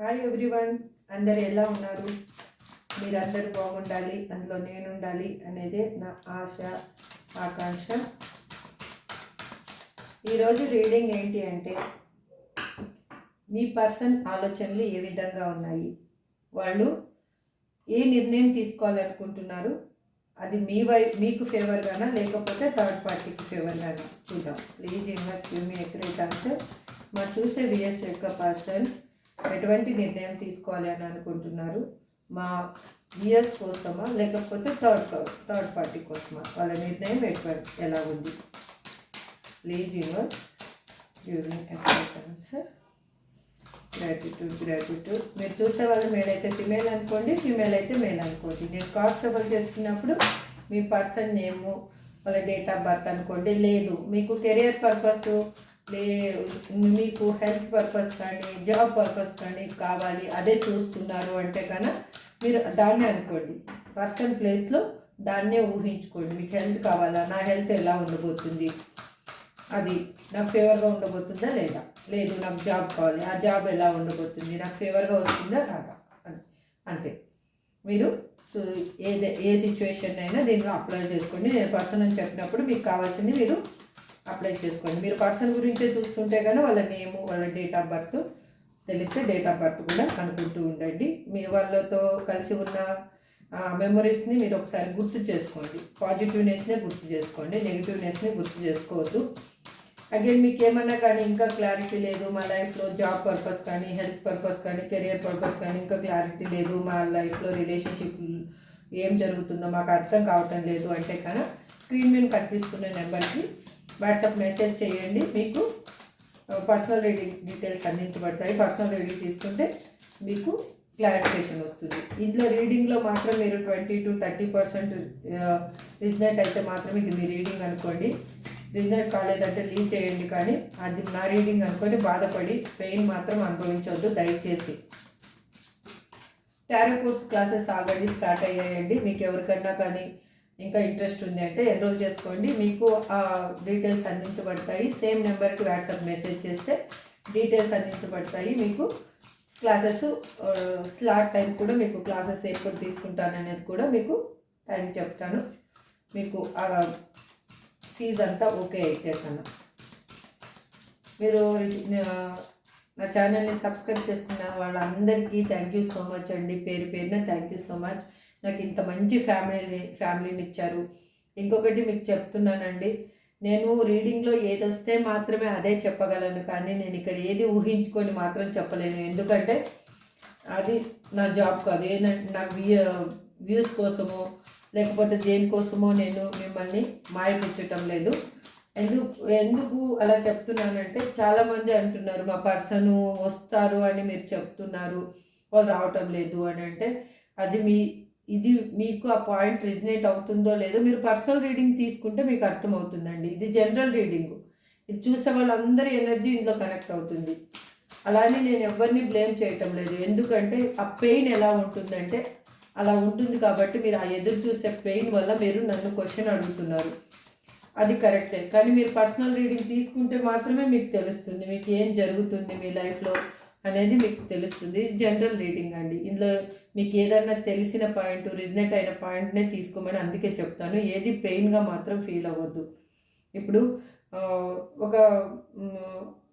Hi everyone, అందరు ఎలా ఉన్నారు? మీరందరూ బాగుండాలి, అందులో నేను ఉండాలి అనేదే నా ఆశ, ఆకాంక్ష. ఈరోజు రీడింగ్ ఏంటి అంటే, మీ పర్సన్ ఆలోచనలు ఏ విధంగా ఉన్నాయి, వాళ్ళు ఏ నిర్ణయం తీసుకోవాలనుకుంటున్నారు, అది మీకు ఫేవర్గానా లేకపోతే థర్డ్ పార్టీకి ఫేవర్గానా చూద్దాం. Please invest give me accurate answer. మా చూసే విఎస్ యొక్క పర్సన్ ఎటువంటి నిర్ణయం తీసుకోవాలి అని అనుకుంటున్నారు, మా విఎస్ కోసమా లేకపోతే థర్డ్ పార్టీ కోసమా, వాళ్ళ నిర్ణయం ఎలా ఉంది? Please universe give me accurate answer. Gratitude. మీరు చూసే వాళ్ళు మేల్ అయితే ఫిమేల్ అనుకోండి, ఫిమేల్ అయితే మేల్ అనుకోండి. నేను కాన్స్టబుల్ చేస్తున్నప్పుడు మీ పర్సన్ నేము, వాళ్ళ డేట్ ఆఫ్ బర్త్ అనుకోండి. లేదు మీకు కెరియర్ పర్పస్, మీకు హెల్త్ పర్పస్ కానీ జాబ్ పర్పస్ కానీ కావాలి, అదే చూస్తున్నారు అంటే కన్నా మీరు దాన్నే అనుకోండి. పర్సన్ ప్లేస్లో దాన్నే ఊహించుకోండి. మీకు హెల్త్ కావాలా, నా హెల్త్ ఎలా ఉండబోతుంది, అది నాకు ఫేవర్గా ఉండబోతుందా లేదా, లేదు నాకు జాబ్ కావాలి, ఆ జాబ్ ఎలా ఉండబోతుంది, నాకు ఫేవర్గా వస్తుందా రాదా, అంతే. మీరు ఏ సిచ్యువేషన్ అయినా దీంట్లో అప్లై చేసుకోండి. నేను పర్సన్ అని చెప్పినప్పుడు మీకు కావాల్సింది మీరు అప్లై చేసుకోండి. మీరు పర్సన్ గురించే చూస్తుంటే కానీ వాళ్ళ నేము, వాళ్ళ డేట్ ఆఫ్ బర్త్ తెలిస్తే డేట్ ఆఫ్ బర్త్ కూడా అనుకుంటూ ఉండండి. మీ వాళ్ళతో కలిసి ఉన్న మెమరీస్ని మీరు ఒకసారి గుర్తు చేసుకోండి. పాజిటివ్నెస్నే గుర్తు చేసుకోండి, నెగిటివ్నెస్ని గుర్తు చేసుకోవద్దు. అగైన్ మీకు ఏమన్నా కానీ ఇంకా క్లారిటీ లేదు, మా లైఫ్లో జాబ్ పర్పస్ కానీ హెల్త్ పర్పస్ కానీ కెరియర్ పర్పస్ కానీ ఇంకా క్లారిటీ లేదు, మా లైఫ్లో రిలేషన్షిప్ ఏం జరుగుతుందో మాకు అర్థం కావటం లేదు అంటే కానీ స్క్రీన్ మీద కనిపిస్తున్న నెంబర్కి వాట్సాప్ మెసేజ్ చేయండి. మీకు పర్సనల్ రీడింగ్ డీటెయిల్స్ అందించబడతాయి. పర్సనల్ రీడింగ్ తీసుకుంటే మీకు క్లారిఫికేషన్ వస్తుంది. ఇందులో రీడింగ్లో మాత్రం మీరు 20 to 30% రిజనెట్ అయితే మాత్రమే ఇది మీ రీడింగ్ అనుకోండి. రిజనెట్ కాలేదంటే లీవ్ చేయండి, కానీ అది నా రీడింగ్ అనుకొని బాధపడి పెయిన్ మాత్రం అనుభవించవద్దు దయచేసి. Tarot course classes already start అయ్యాయండి. మీకు ఎవరికన్నా కానీ ఇంకా ఇంట్రెస్ట్ ఉంది అంటే ఎన్రోల్ చేసుకోండి. మీకు ఆ డీటెయిల్స్ అందించబడతాయి. సేమ్ నెంబర్కి వాట్సాప్ మెసేజ్ చేస్తే డీటెయిల్స్ అందించబడతాయి. మీకు క్లాసెస్ స్లాట్ టైం కూడా, మీకు క్లాసెస్ ఎప్పుడు తీసుకుంటాను అనేది కూడా మీకు టైం చెప్తాను. మీకు ఆ ఫీజు అంతా ఓకే అయితే కన్నా మీరు నా ఛానల్ని సబ్స్క్రైబ్ చేసుకున్న వాళ్ళందరికీ థ్యాంక్ యూ సో మచ్ అండి. పేరు పేరున థ్యాంక్ యూ సో మచ్. నాకు ఇంత మంచి ఫ్యామిలీని ఇచ్చారు. ఇంకొకటి మీకు చెప్తున్నానండి, నేను రీడింగ్లో ఏది వస్తే మాత్రమే అదే చెప్పగలను, కానీ నేను ఇక్కడ ఏది ఊహించుకొని మాత్రం చెప్పలేను. ఎందుకంటే అది నా జాబ్ కాదు. నాకు వ్యూస్ కోసమో లేకపోతే దేనికోసమో నేను మిమ్మల్ని మాయపించటం లేదు. ఎందుకు అలా చెప్తున్నానంటే, చాలామంది అంటున్నారు మా పర్సన్ వస్తారు అని మీరు చెప్తున్నారు, వాళ్ళు రావటం లేదు అని అంటే అది ఇది మీకు ఆ పాయింట్ రిజనేట్ అవుతుందో లేదో మీరు పర్సనల్ రీడింగ్ తీసుకుంటే మీకు అర్థమవుతుందండి. ఇది జనరల్ రీడింగు, ఇది చూసే వాళ్ళందరి ఎనర్జీ ఇందులో కనెక్ట్ అవుతుంది. అలానే నేను ఎవరిని బ్లేమ్ చేయటం లేదు. ఎందుకంటే ఆ పెయిన్ ఎలా ఉంటుందంటే అలా ఉంటుంది కాబట్టి మీరు ఆ ఎదురు చూసే పెయిన్ వల్ల మీరు నన్ను క్వశ్చన్ అడుగుతున్నారు, అది కరెక్టే. కానీ మీరు పర్సనల్ రీడింగ్ తీసుకుంటే మాత్రమే మీకు తెలుస్తుంది మీకు ఏం జరుగుతుంది మీ లైఫ్లో అనేది మీకు తెలుస్తుంది. ఇది జనరల్ రీడింగ్ అండి. ఇందులో మీకు ఏదన్నా తెలిసిన పాయింట్, రిజనేట్ అయిన పాయింట్నే తీసుకోమని అందుకే చెప్తాను. ఏది పెయిన్గా మాత్రం ఫీల్ అవ్వద్దు. ఇప్పుడు ఒక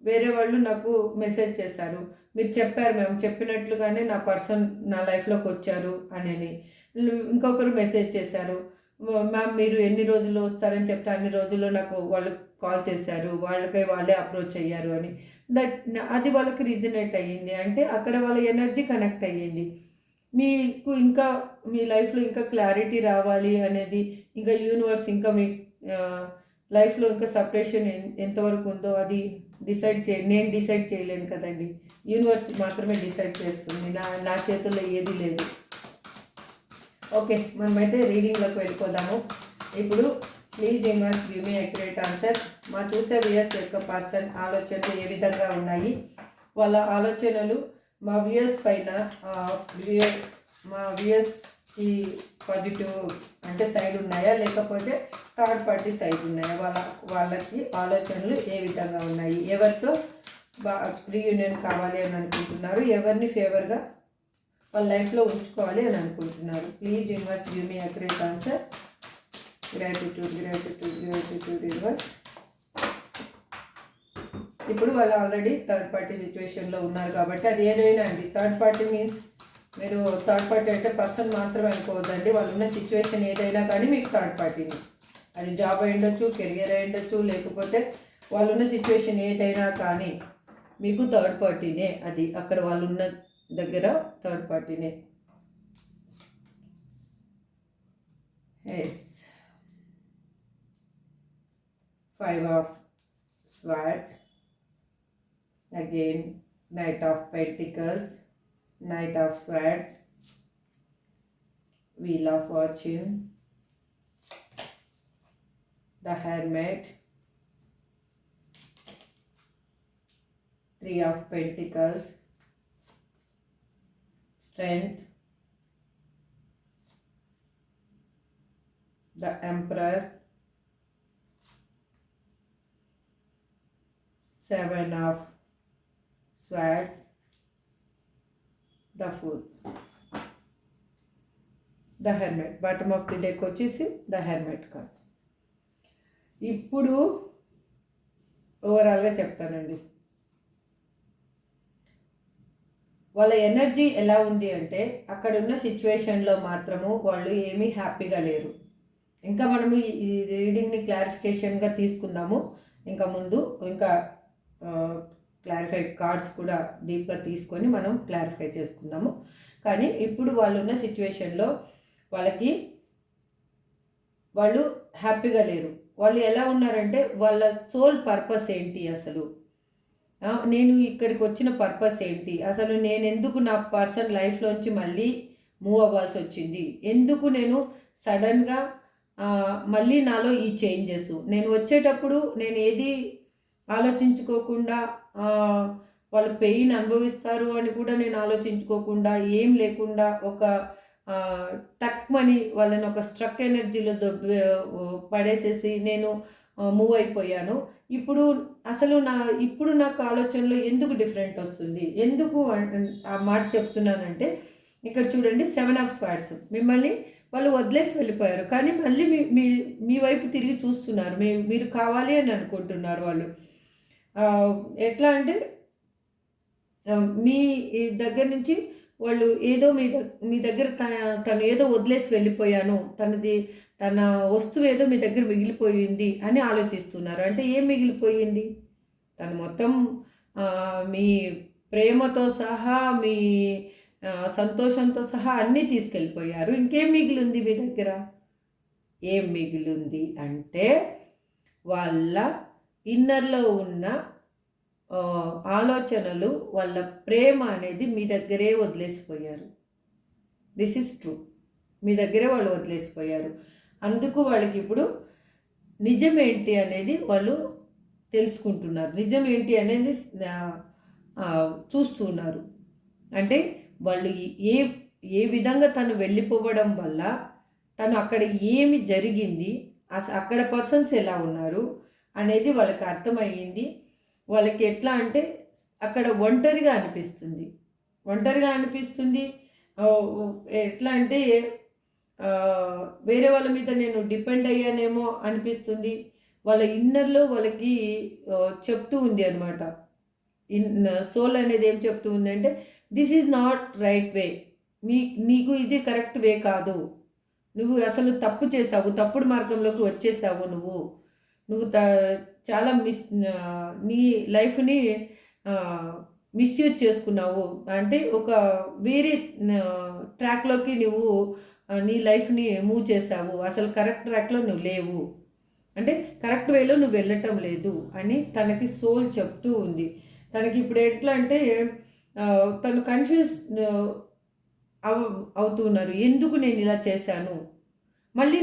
వేరే వాళ్ళు నాకు మెసేజ్ చేశారు, మీరు చెప్పారు మేము చెప్పినట్లుగానే నా పర్సన్ నా లైఫ్లోకి వచ్చారు అని. ఇంకొకరు మెసేజ్ చేశారు, మ్యామ్ మీరు ఎన్ని రోజుల్లో వస్తారని చెప్తే అన్ని రోజుల్లో నాకు వాళ్ళు కాల్ చేశారు, వాళ్ళే అప్రోచ్ అయ్యారు అని. అది వాళ్ళకి రిజనేట్ అయ్యింది అంటే అక్కడ వాళ్ళ ఎనర్జీ కనెక్ట్ అయ్యింది. మీకు ఇంకా మీ లైఫ్లో ఇంకా క్లారిటీ రావాలి అనేది, ఇంకా యూనివర్స్ ఇంకా మీ లైఫ్లో ఇంకా సపరేషన్ ఎంతవరకు ఉందో అది నేను డిసైడ్ చేయలేను కదండి. యూనివర్స్ మాత్రమే డిసైడ్ చేస్తుంది, నా చేతుల్లో ఏది లేదు. ఓకే, మనమైతే రీడింగ్లోకి వెళ్ళిపోదాము. ఇప్పుడు please universe give me accurate answer. మా చూసే వ్యూయర్స్ యొక్క పర్సన్ ఆలోచనలు ఏ విధంగా ఉన్నాయి, వాళ్ళ ఆలోచనలు మా వ్యూయర్స్ పైన, మా వ్యూయర్స్కి పాజిటివ్ అంటే సైడ్ ఉన్నాయా లేకపోతే థర్డ్ పార్టీ సైడ్ ఉన్నాయా, వాళ్ళకి ఆలోచనలు ఏ విధంగా ఉన్నాయి, ఎవరితో రీయూనియన్ కావాలి అని అనుకుంటున్నారు. ఎవరిని ఫేవర్గా వాళ్ళ లైఫ్లో ఉంచుకోవాలి అని అనుకుంటున్నారు. Please universe give me accurate answer. Gratitude gratitude gratitude universe. ఇప్పుడు వాళ్ళు ఆల్రెడీ థర్డ్ పార్టీ సిచ్యువేషన్లో ఉన్నారు కాబట్టి అది ఏదైనా అండి. థర్డ్ పార్టీ మీన్స్ మీరు థర్డ్ పార్టీ అంటే పర్సన్ మాత్రమే అనుకోవద్దండి. వాళ్ళు ఉన్న సిచ్యువేషన్ ఏదైనా కానీ మీకు థర్డ్ పార్టీని, అది జాబ్ అయి ఉండొచ్చు, కెరియర్ అయి ఉండొచ్చు, లేకపోతే వాళ్ళు ఉన్న సిచ్యువేషన్ ఏదైనా కానీ మీకు థర్డ్ పార్టీనే. అది అక్కడ వాళ్ళు ఉన్న దగ్గర థర్డ్ పార్టీనే. Yes 5 of Swords, again Knight of Pentacles, Knight of Swords, Wheel of Fortune, the Hermit, 3 of Pentacles, Strength, the Emperor, 7 of Swords, the Fool, the Hermit. Bottom of the deck వచ్చేసి the Hermit card. ఇప్పుడు ఓవరాల్గా చెప్తానండి. వాళ్ళ energy ఎలా ఉంది అంటే అక్కడ ఉన్న సిచ్యువేషన్లో మాత్రము వాళ్ళు ఏమీ హ్యాపీగా లేరు. ఇంకా మనము ఈ రీడింగ్ని క్లారిఫికేషన్గా తీసుకుందాము. ఇంకా ముందు ఇంకా క్లారిఫై కార్డ్స్ కూడా డీప్గా తీసుకొని మనం క్లారిఫై చేసుకుందాము. కానీ ఇప్పుడు వాళ్ళు ఉన్న సిచ్యువేషన్లో వాళ్ళు హ్యాపీగా లేరు. వాళ్ళు ఎలా ఉన్నారంటే వాళ్ళ సోల్ పర్పస్ ఏంటి, అసలు నేను ఇక్కడికి వచ్చిన పర్పస్ ఏంటి, అసలు నేను ఎందుకు నా పర్సన్ లైఫ్లోంచి మళ్ళీ మూవ్ అవ్వాల్సి వచ్చింది, ఎందుకు నేను సడన్గా మళ్ళీ నాలో ఈ చేంజెస్, నేను వచ్చేటప్పుడు నేను ఏది ఆలోచించుకోకుండా వాళ్ళు పెయిన్ అనుభవిస్తారు అని కూడా నేను ఆలోచించుకోకుండా ఏం లేకుండా ఒక టక్మని వాళ్ళని ఒక స్ట్రక్ ఎనర్జీలో పడేసేసి నేను మూవ్ అయిపోయాను. ఇప్పుడు అసలు ఇప్పుడు నాకు ఆలోచనలో ఎందుకు డిఫరెంట్ వస్తుంది, ఎందుకు ఆ మాట చెప్తున్నానంటే ఇక్కడ చూడండి 7 of Swords. మిమ్మల్ని వాళ్ళు వదిలేసి వెళ్ళిపోయారు, కానీ మళ్ళీ మీ వైపు తిరిగి చూస్తున్నారు. మీరు కావాలి అని అనుకుంటున్నారు. వాళ్ళు ఎట్లా అంటే మీ దగ్గర నుంచి వాళ్ళు ఏదో మీ దగ్గర తను ఏదో వదిలేసి వెళ్ళిపోయాను, తన వస్తువు ఏదో మీ దగ్గర మిగిలిపోయింది అని ఆలోచిస్తున్నారు. అంటే ఏం మిగిలిపోయింది, తను మొత్తం మీ ప్రేమతో సహా మీ సంతోషంతో సహా అన్నీ తీసుకెళ్ళిపోయారు. ఇంకేం మిగిలింది మీ దగ్గర, ఏం మిగిలింది అంటే వాళ్ళ ఇన్నర్లో ఉన్న ఆలోచనలు, వాళ్ళ ప్రేమ అనేది మీ దగ్గరే వదిలేసిపోయారు. దిస్ ఈజ్ ట్రూ, మీ దగ్గరే వాళ్ళు వదిలేసిపోయారు. అందుకు వాళ్ళకి ఇప్పుడు నిజం ఏంటి అనేది వాళ్ళు తెలుసుకుంటున్నారు, నిజం ఏంటి అనేది చూస్తున్నారు. అంటే వాళ్ళు ఏ విధంగా తను వెళ్ళిపోవడం వల్ల తను అక్కడ ఏమి జరిగింది, అక్కడ పర్సన్స్ ఎలా ఉన్నారు అనేది వాళ్ళకి అర్థమయ్యింది. వాళ్ళకి ఎట్లా అంటే అక్కడ ఒంటరిగా అనిపిస్తుంది. ఎట్లా అంటే వేరే వాళ్ళ మీద నేను డిపెండ్ అయ్యానేమో అనిపిస్తుంది. వాళ్ళ ఇన్నర్లో వాళ్ళకి చెప్తూ ఉంది అనమాట. సోల్ అనేది ఏం చెప్తూ ఉంది అంటే this is not right way, నీకు ఇది కరెక్ట్ వే కాదు, నువ్వు అసలు తప్పు చేసావు, తప్పుడు మార్గంలోకి వచ్చేసావు, నువ్వు చాలా నీ లైఫ్ని మిస్యూజ్ చేసుకున్నావు. అంటే ఒక వేరే ట్రాక్లోకి నువ్వు నీ లైఫ్ని మూవ్ చేసావు, అసలు కరెక్ట్ ట్రాక్లో నువ్వు లేవు, అంటే కరెక్ట్ వేలో నువ్వు వెళ్ళటం లేదు అని తనకి సోల్ చెప్తూ ఉంది. తనకి ఇప్పుడు ఎట్లా అంటే తను కన్ఫ్యూజ్ అవుతున్నారు. ఎందుకు నేను ఇలా చేశాను, మళ్ళీ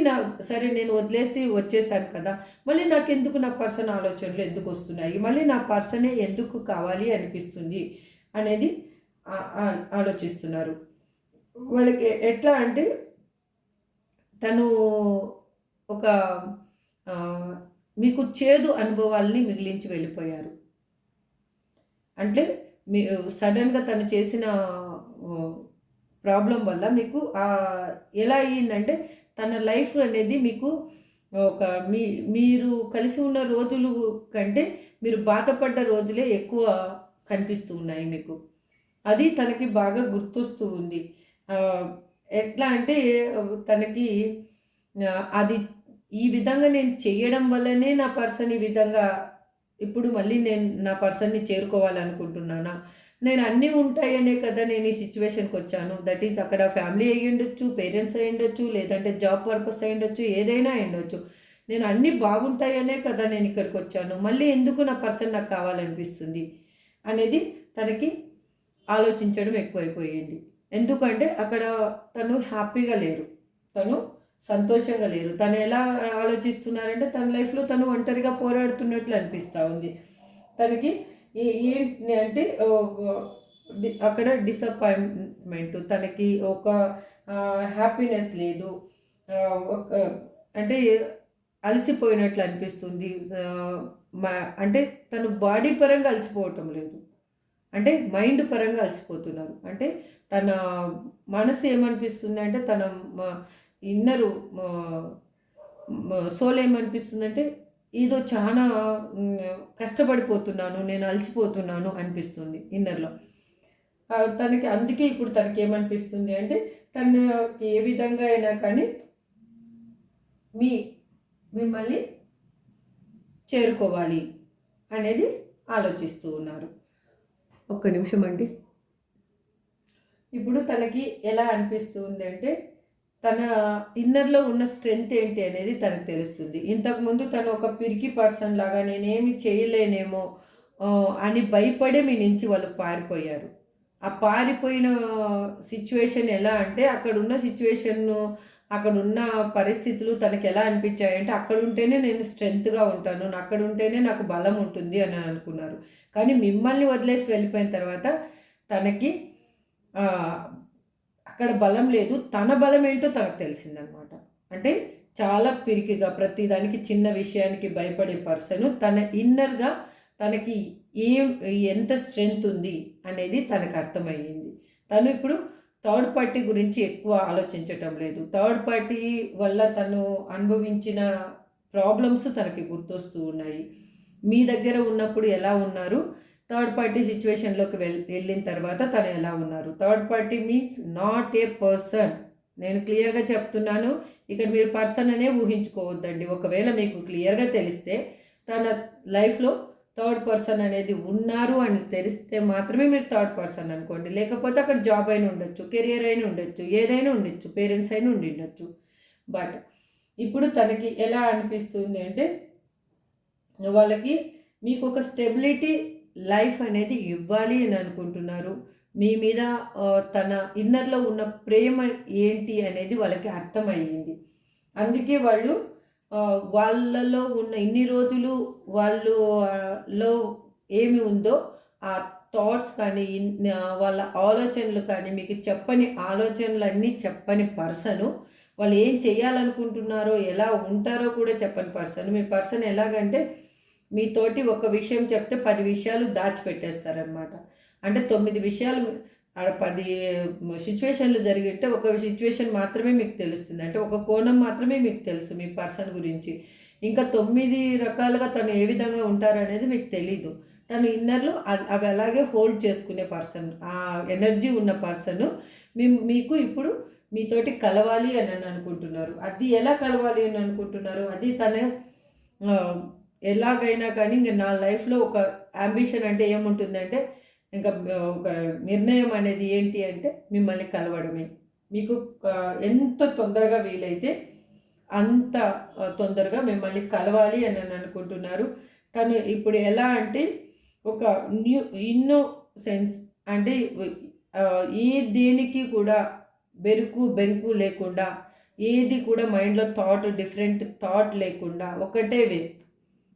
సరే నేను వదిలేసి వచ్చేసాను కదా, మళ్ళీ నాకెందుకు నా పర్సన్ ఆలోచనలు ఎందుకు వస్తున్నాయి, మళ్ళీ నా పర్సనే ఎందుకు కావాలి అనిపిస్తుంది అనేది ఆలోచిస్తున్నారు. వాళ్ళకి ఎట్లా అంటే తను ఒక మీకు చేదు అనుభవాల్ని మిగిలించి వెళ్ళిపోయారు. అంటే మీ సడన్గా తను చేసిన ప్రాబ్లం వల్ల మీకు ఎలా అయ్యిందంటే తన లైఫ్ అనేది మీకు ఒక మీరు కలిసి ఉన్న రోజులు కంటే మీరు బాధపడ్డ రోజులే ఎక్కువ కనిపిస్తూ ఉన్నాయి మీకు. అది తనకి బాగా గుర్తొస్తూ ఉంది. ఎట్లా అంటే తనకి అది ఈ విధంగా నేను చేయడం వల్లనే నా పర్సన్ ఈ విధంగా ఇప్పుడు మళ్ళీ నేను నా పర్సన్‌ని చేరుకోవాలనుకుంటున్నానా? నేను అన్నీ ఉంటాయనే కదా నేను ఈ సిట్యుయేషన్‌కొచ్చాను. దట్ ఈస్ అక్కడ ఫ్యామిలీ అయ్యుండొచ్చు, పేరెంట్స్ అయ్యుండొచ్చు, లేదంటే జాబ్ పర్పస్ అయ్యుండొచ్చు, ఏదైనా అయ్యుండొచ్చు. నేను అన్నీ బాగుంటాయనే కదా నేను ఇక్కడికొచ్చాను. మళ్ళీ ఎందుకు నా పర్సన్ నాకు కావాలనిపిస్తుంది అనేది తనకి ఆలోచించడం ఎక్కువైపోయింది. ఎందుకంటే అక్కడ తను హ్యాపీగా లేరు. తను సంతోషంగా లేరు. తను ఎలా ఆలోచిస్తున్నారంటే తన లైఫ్‌లో తను ఒంటరిగా పోరాడుతున్నట్లు అనిపిస్తా ఉంది. తనకి ఏంటి అంటే అక్కడ డిసప్పాయింట్‌మెంట్, తనకి ఒక హ్యాపీనెస్ లేదు. ఒక అంటే అలసిపోయినట్లు అనిపిస్తుంది. మ అంటే తను బాడీ పరంగా అలసిపోవటం లేదు. అంటే మైండ్ పరంగా అలసిపోతున్నారు. అంటే తన మనసు ఏమనిపిస్తుందంటే తన మ ఇన్నరు సోల్ ఏమనిపిస్తుందంటే ఏదో చాలా కష్టపడిపోతున్నాను, నేను అలసిపోతున్నాను అనిపిస్తుంది ఇన్నర్‌లో. తనకి అందుకే ఇప్పుడు తనకేమనిపిస్తుంది అంటే తనకి ఏ విధంగా అయినా కానీ మీ మిమ్మల్ని చేరుకోవాలి అనేది ఆలోచిస్తూ ఉన్నారు. ఒక్క నిమిషం అండి. ఇప్పుడు తనకి ఎలా అనిపిస్తుంది అంటే తన ఇన్నర్‌లో ఉన్న స్ట్రెంగ్త్ ఏంటి అనేది తనకు తెలుస్తుంది. ఇంతకుముందు తను ఒక పిరికి పర్సన్ లాగా నేనేమి చేయలేనేమో అని భయపడే మీ నుంచి వాళ్ళు పారిపోయారు. ఆ పారిపోయిన సిట్యుయేషన్ ఎలా అంటే అక్కడున్న సిట్యుయేషన్ను, అక్కడున్న పరిస్థితులు తనకెలా అనిపించాయంటే అక్కడుంటేనే నేను స్ట్రెంగ్త్‌గా ఉంటాను. అక్కడుంటేనే నాకు బలం ఉంటుంది అని అనుకున్నారు. కానీ మిమ్మల్ని వదిలేసి వెళ్ళిపోయిన తర్వాత తనకి అక్కడ బలం లేదు. తన బలం ఏంటో తనకు తెలిసిందనమాట. అంటే చాలా పిరికిగా ప్రతిదానికి చిన్న విషయానికి భయపడే పర్సను తన ఇన్నర్‌గా తనకి ఏం ఎంత స్ట్రెంగ్త్ ఉంది అనేది తనకు అర్థమయ్యింది. తను ఇప్పుడు థర్డ్ పార్టీ గురించి ఎక్కువ ఆలోచించటం లేదు. థర్డ్ పార్టీ వల్ల తను అనుభవించిన ప్రాబ్లమ్స్ తనకి గుర్తొస్తూ ఉన్నాయి. మీ దగ్గర ఉన్నప్పుడు ఎలా ఉన్నారు? థర్డ్ పార్టీ సిట్యుయేషన్‌లోకి వెళ్ళిన తర్వాత తను ఎలా ఉన్నారు? Third party means not a person. నేను క్లియర్‌గా చెప్తున్నాను. ఇక్కడ మీరు పర్సన్ అనే ఊహించుకోవద్దండి. ఒకవేళ మీకు క్లియర్‌గా తెలిస్తే తన లైఫ్‌లో థర్డ్ పర్సన్ అనేది ఉన్నారు అని తెలిస్తే మాత్రమే మీరు థర్డ్ పర్సన్ అనుకోండి. లేకపోతే అక్కడ జాబ్ అయినా ఉండొచ్చు, కెరియర్ అయినా ఉండొచ్చు, ఏదైనా ఉండొచ్చు, పేరెంట్స్ అయినా ఉండిండొచ్చు. బట్ ఇప్పుడు తనకి ఎలా అనిపిస్తుంది అంటే వాళ్ళకి మీకు ఒక స్టెబిలిటీ లైఫ్ అనేది ఇవ్వాలి అని అనుకుంటున్నారు. మీ మీద తన ఇన్నర్‌లో ఉన్న ప్రేమ ఏంటి అనేది వాళ్ళకి అర్థమయ్యింది. అందుకే వాళ్ళు వాళ్ళలో ఉన్న ఇన్ని రోజులు వాళ్ళు లో ఏమి ఉందో ఆ థాట్స్ కానీ వాళ్ళ ఆలోచనలు కానీ మీకు చెప్పని ఆలోచనలన్నీ చెప్పని పర్సను. వాళ్ళు ఏం చేయాలనుకుంటున్నారో, ఎలా ఉంటారో కూడా చెప్పని పర్సన్. మీ పర్సన్ ఎలాగంటే మీతోటి ఒక విషయం చెప్తే 10 విషయాలు దాచిపెట్టేస్తారనమాట. అంటే 9 విషయాలు ఆడ 10 సిట్యుయేషన్‌లు జరిగింటే ఒక సిట్యుయేషన్ మాత్రమే మీకు తెలుస్తుంది. అంటే ఒక కోణం మాత్రమే మీకు తెలుసు మీ పర్సన్ గురించి. ఇంకా 9 రకాలుగా తను ఏ విధంగా ఉంటారనేది మీకు తెలీదు. తను ఇన్నర్‌లో అవి అలాగే హోల్డ్ చేసుకునే పర్సన్. ఆ ఎనర్జీ ఉన్న పర్సను మీకు ఇప్పుడు మీతోటి కలవాలి అని అనుకుంటున్నారు. అది ఎలా కలవాలి అని అనుకుంటున్నారు? అది తను ఎలాగైనా కానీ ఇంక నా లైఫ్‌లో ఒక యాంబిషన్ అంటే ఏముంటుందంటే ఇంకా ఒక నిర్ణయం అనేది ఏంటి అంటే మిమ్మల్ని కలవడమే. మీకు ఎంత తొందరగా వీలైతే అంత తొందరగా మిమ్మల్ని కలవాలి అని అనుకుంటున్నారు. తను ఇప్పుడు ఎలా అంటే ఒక ఇన్నోసెన్స్ అంటే ఏ దేనికి కూడా బెరుకు, బెంకు లేకుండా ఏది కూడా మైండ్‌లో డిఫరెంట్ థాట్ లేకుండా ఒకటే వే.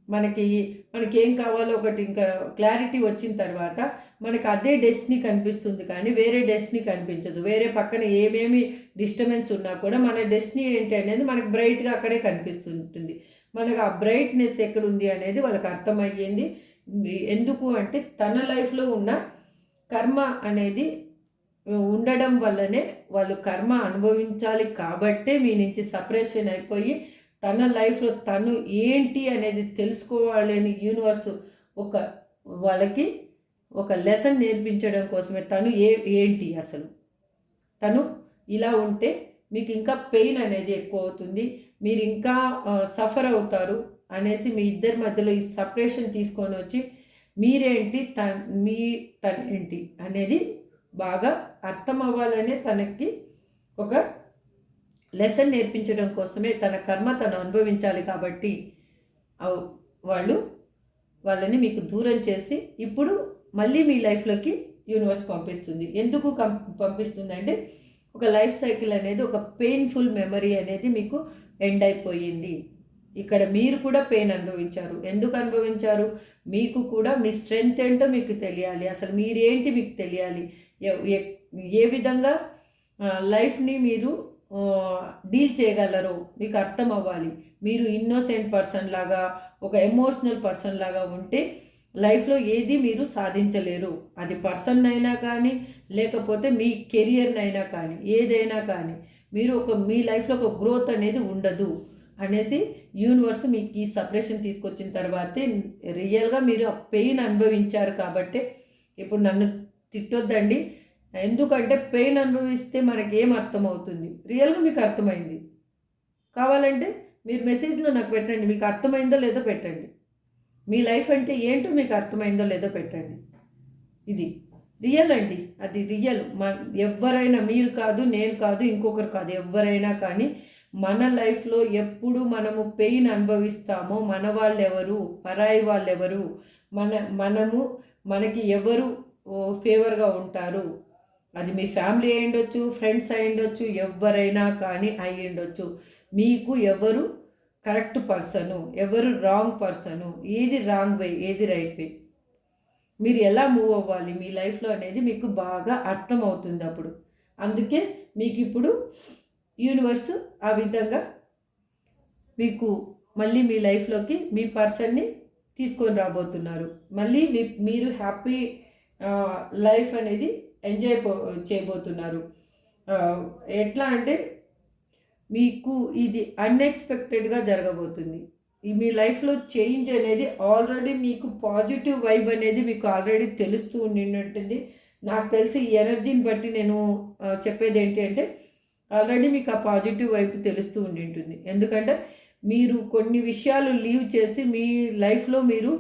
మనకేం కావాలో ఒకటి ఇంకా క్లారిటీ వచ్చిన తర్వాత మనకు అదే డెస్టినీ కనిపిస్తుంది కానీ వేరే డెస్టినీ కనిపించదు. వేరే పక్కన ఏమేమి డిస్టర్బెన్స్ ఉన్నా కూడా మన డెస్టినీ ఏంటి అనేది మనకు బ్రైట్‌గా అక్కడే కనిపిస్తుంటుంది. మనకు ఆ బ్రైట్‌నెస్ ఎక్కడుంది అనేది వాళ్ళకి అర్థమయ్యింది. ఎందుకు అంటే తన లైఫ్లో ఉన్న కర్మ అనేది ఉండడం వల్లనే వాళ్ళు కర్మ అనుభవించాలి కాబట్టే మీ నుంచి సపరేషన్ అయిపోయి తన లైఫ్లో తను ఏంటి అనేది తెలుసుకోవాలి అని యూనివర్స్ ఒక వాళ్ళకి ఒక లెసన్ నేర్పించడం కోసమే తను ఏంటి అసలు తను ఇలా ఉంటే మీకు ఇంకా పెయిన్ అనేది ఎక్కువ అవుతుంది, మీరు ఇంకా సఫర్ అవుతారు అనేసి మీ ఇద్దరి మధ్యలో ఈ సపరేషన్ తీసుకొని వచ్చి మీరేంటి తనేంటి అనేది బాగా అర్థం అవ్వాలనే తనకి ఒక లెసన్ నేర్పించడం కోసమే తన కర్మ తను అనుభవించాలి కాబట్టి వాళ్ళని మీకు దూరం చేసి ఇప్పుడు మళ్ళీ మీ లైఫ్లోకి యూనివర్స్ పంపిస్తుంది. ఎందుకు పంపిస్తుంది అంటే ఒక లైఫ్ సైకిల్ అనేది ఒక పెయిన్ఫుల్ మెమరీ అనేది మీకు ఎండ్ అయిపోయింది. ఇక్కడ మీరు కూడా పెయిన్ అనుభవించారు. ఎందుకు అనుభవించారు? మీకు కూడా మీ స్ట్రెంగ్త్ ఏంటో మీకు తెలియాలి, అసలు మీరేంటి మీకు తెలియాలి, ఏ విధంగా లైఫ్ని మీరు డీల్ చేయగలరో మీకు అర్థం అవ్వాలి. మీరు ఇన్నోసెంట్ పర్సన్ లాగా ఒక ఎమోషనల్ పర్సన్ లాగా ఉంటే లైఫ్లో ఏది మీరు సాధించలేరు. అది పర్సన్ అయినా కానీ లేకపోతే మీ కెరియర్నైనా కానీ ఏదైనా కానీ మీరు మీ లైఫ్లో ఒక గ్రోత్ అనేది ఉండదు అనేసి యూనివర్స్ మీకు ఈ సపరేషన్ తీసుకొచ్చిన తర్వాతే రియల్గా మీరు ఆ పెయిన్ అనుభవించారు. కాబట్టి ఇప్పుడు నన్ను తిట్టొద్దండి, ఎందుకంటే పెయిన్ అనుభవిస్తే మనకి ఏం అర్థమవుతుంది, రియల్గా మీకు అర్థమైంది కావాలంటే మీరు మెసేజ్లో నాకు పెట్టండి, మీకు అర్థమైందో లేదో పెట్టండి, మీ లైఫ్ అంటే ఏంటో మీకు అర్థమైందో లేదో పెట్టండి. ఇది రియల్ అండి, అది రియల్. ఎవరైనా మీరు కాదు, నేను కాదు, ఇంకొకరు కాదు, ఎవరైనా కానీ మన లైఫ్లో ఎప్పుడు మనము పెయిన్ అనుభవిస్తామో మన వాళ్ళు ఎవరు, పరాయి వాళ్ళు ఎవరు, మనకి ఎవరు ఫేవర్గా ఉంటారు, అది మీ ఫ్యామిలీ అయి ఉండొచ్చు, ఫ్రెండ్స్ అయి ఉండొచ్చు, ఎవరైనా కానీ అయి ఉండొచ్చు. మీకు ఎవరు కరెక్ట్ పర్సను, ఎవరు రాంగ్ పర్సను, ఏది రాంగ్ వే, ఏది రైట్ వే, మీరు ఎలా మూవ్ అవ్వాలి మీ లైఫ్లో అనేది మీకు బాగా అర్థమవుతుంది అప్పుడు. అందుకే మీకు ఇప్పుడు యూనివర్స్ ఆ విధంగా మీకు మళ్ళీ మీ లైఫ్లోకి మీ పర్సన్ని తీసుకొని రాబోతున్నారు. మళ్ళీ మీరు హ్యాపీ లైఫ్ అనేది ఎంజాయ్ చేయబోతున్నారు. ఎట్లా అంటే మీకు ఇది అన్ఎక్స్పెక్టెడ్గా జరగబోతుంది. మీ లైఫ్లో చేంజ్ అనేది ఆల్రెడీ మీకు పాజిటివ్ వైబ్ అనేది మీకు ఆల్రెడీ తెలుస్తూ ఉండినట్టుంది. నాకు తెలిసి ఈ ఎనర్జీని బట్టి నేను చెప్పేది ఏంటి అంటే ఆల్రెడీ మీకు ఆ పాజిటివ్ వైబ్ తెలుస్తూ ఉండింటుంది. ఎందుకంటే మీరు కొన్ని విషయాలు లీవ్ చేసి మీ లైఫ్లో మీరు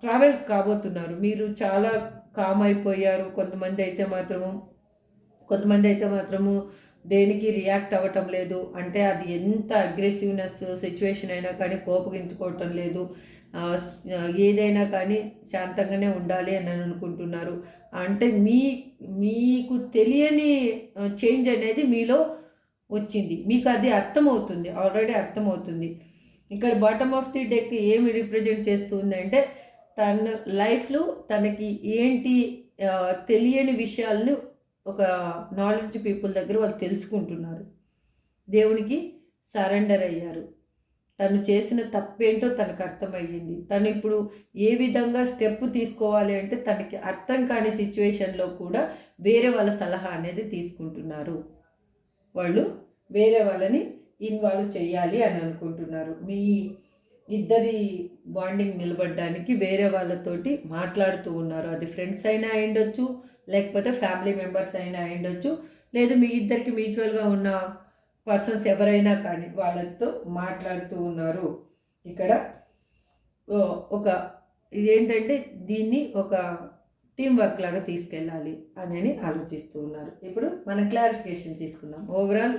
ట్రావెల్ కాబోతున్నారు. మీరు చాలా కామ్ అయిపోయారు. కొంతమంది అయితే మాత్రము దేనికి రియాక్ట్ అవ్వటం లేదు. అంటే అది ఎంత అగ్రెసివ్నెస్ సిచ్యువేషన్ అయినా కానీ కోపగించుకోవటం లేదు, ఏదైనా కానీ శాంతంగానే ఉండాలి అని అనుకుంటున్నారు. అంటే మీకు తెలియని చేంజ్ అనేది మీలో వచ్చింది, మీకు అది అర్థమవుతుంది, ఆల్రెడీ అర్థమవుతుంది. ఇక్కడ బాటమ్ ఆఫ్ ది డెక్ ఏమి రిప్రజెంట్ చేస్తుంది అంటే తన లైఫ్లో తనకి ఏంటి తెలియని విషయాలను ఒక నాలెడ్జ్ పీపుల్ దగ్గర వాళ్ళు తెలుసుకుంటున్నారు, దేవునికి సరెండర్ అయ్యారు, తను చేసిన తప్పేంటో తనకు అర్థమయ్యింది, తను ఇప్పుడు ఏ విధంగా స్టెప్ తీసుకోవాలి అంటే తనకి అర్థం కాని సిచ్యువేషన్లో కూడా వేరే వాళ్ళ సలహా అనేది తీసుకుంటున్నారు. వాళ్ళు వేరే వాళ్ళని ఇన్వాల్వ్ చేయాలి అని అనుకుంటున్నారు. మీ ఇద్దరి బాండింగ్ నిలబడడానికి వేరే వాళ్ళతోటి మాట్లాడుతూ ఉన్నారు. అది ఫ్రెండ్స్ అయినా అయ్యుండొచ్చు, లేకపోతే ఫ్యామిలీ మెంబర్స్ అయినా అయ్యుండొచ్చు, లేదు మీ ఇద్దరికి మ్యూచువల్గా ఉన్న పర్సన్స్ ఎవరైనా కానీ వాళ్ళతో మాట్లాడుతూ ఉన్నారు. ఇక్కడ ఒక ఏంటంటే దీన్ని ఒక టీం వర్క్ లాగా తీసుకెళ్ళాలి అని ఆలోచిస్తూ ఉన్నారు. ఇప్పుడు మనం క్లారిఫికేషన్ తీసుకుందాం. ఓవరాల్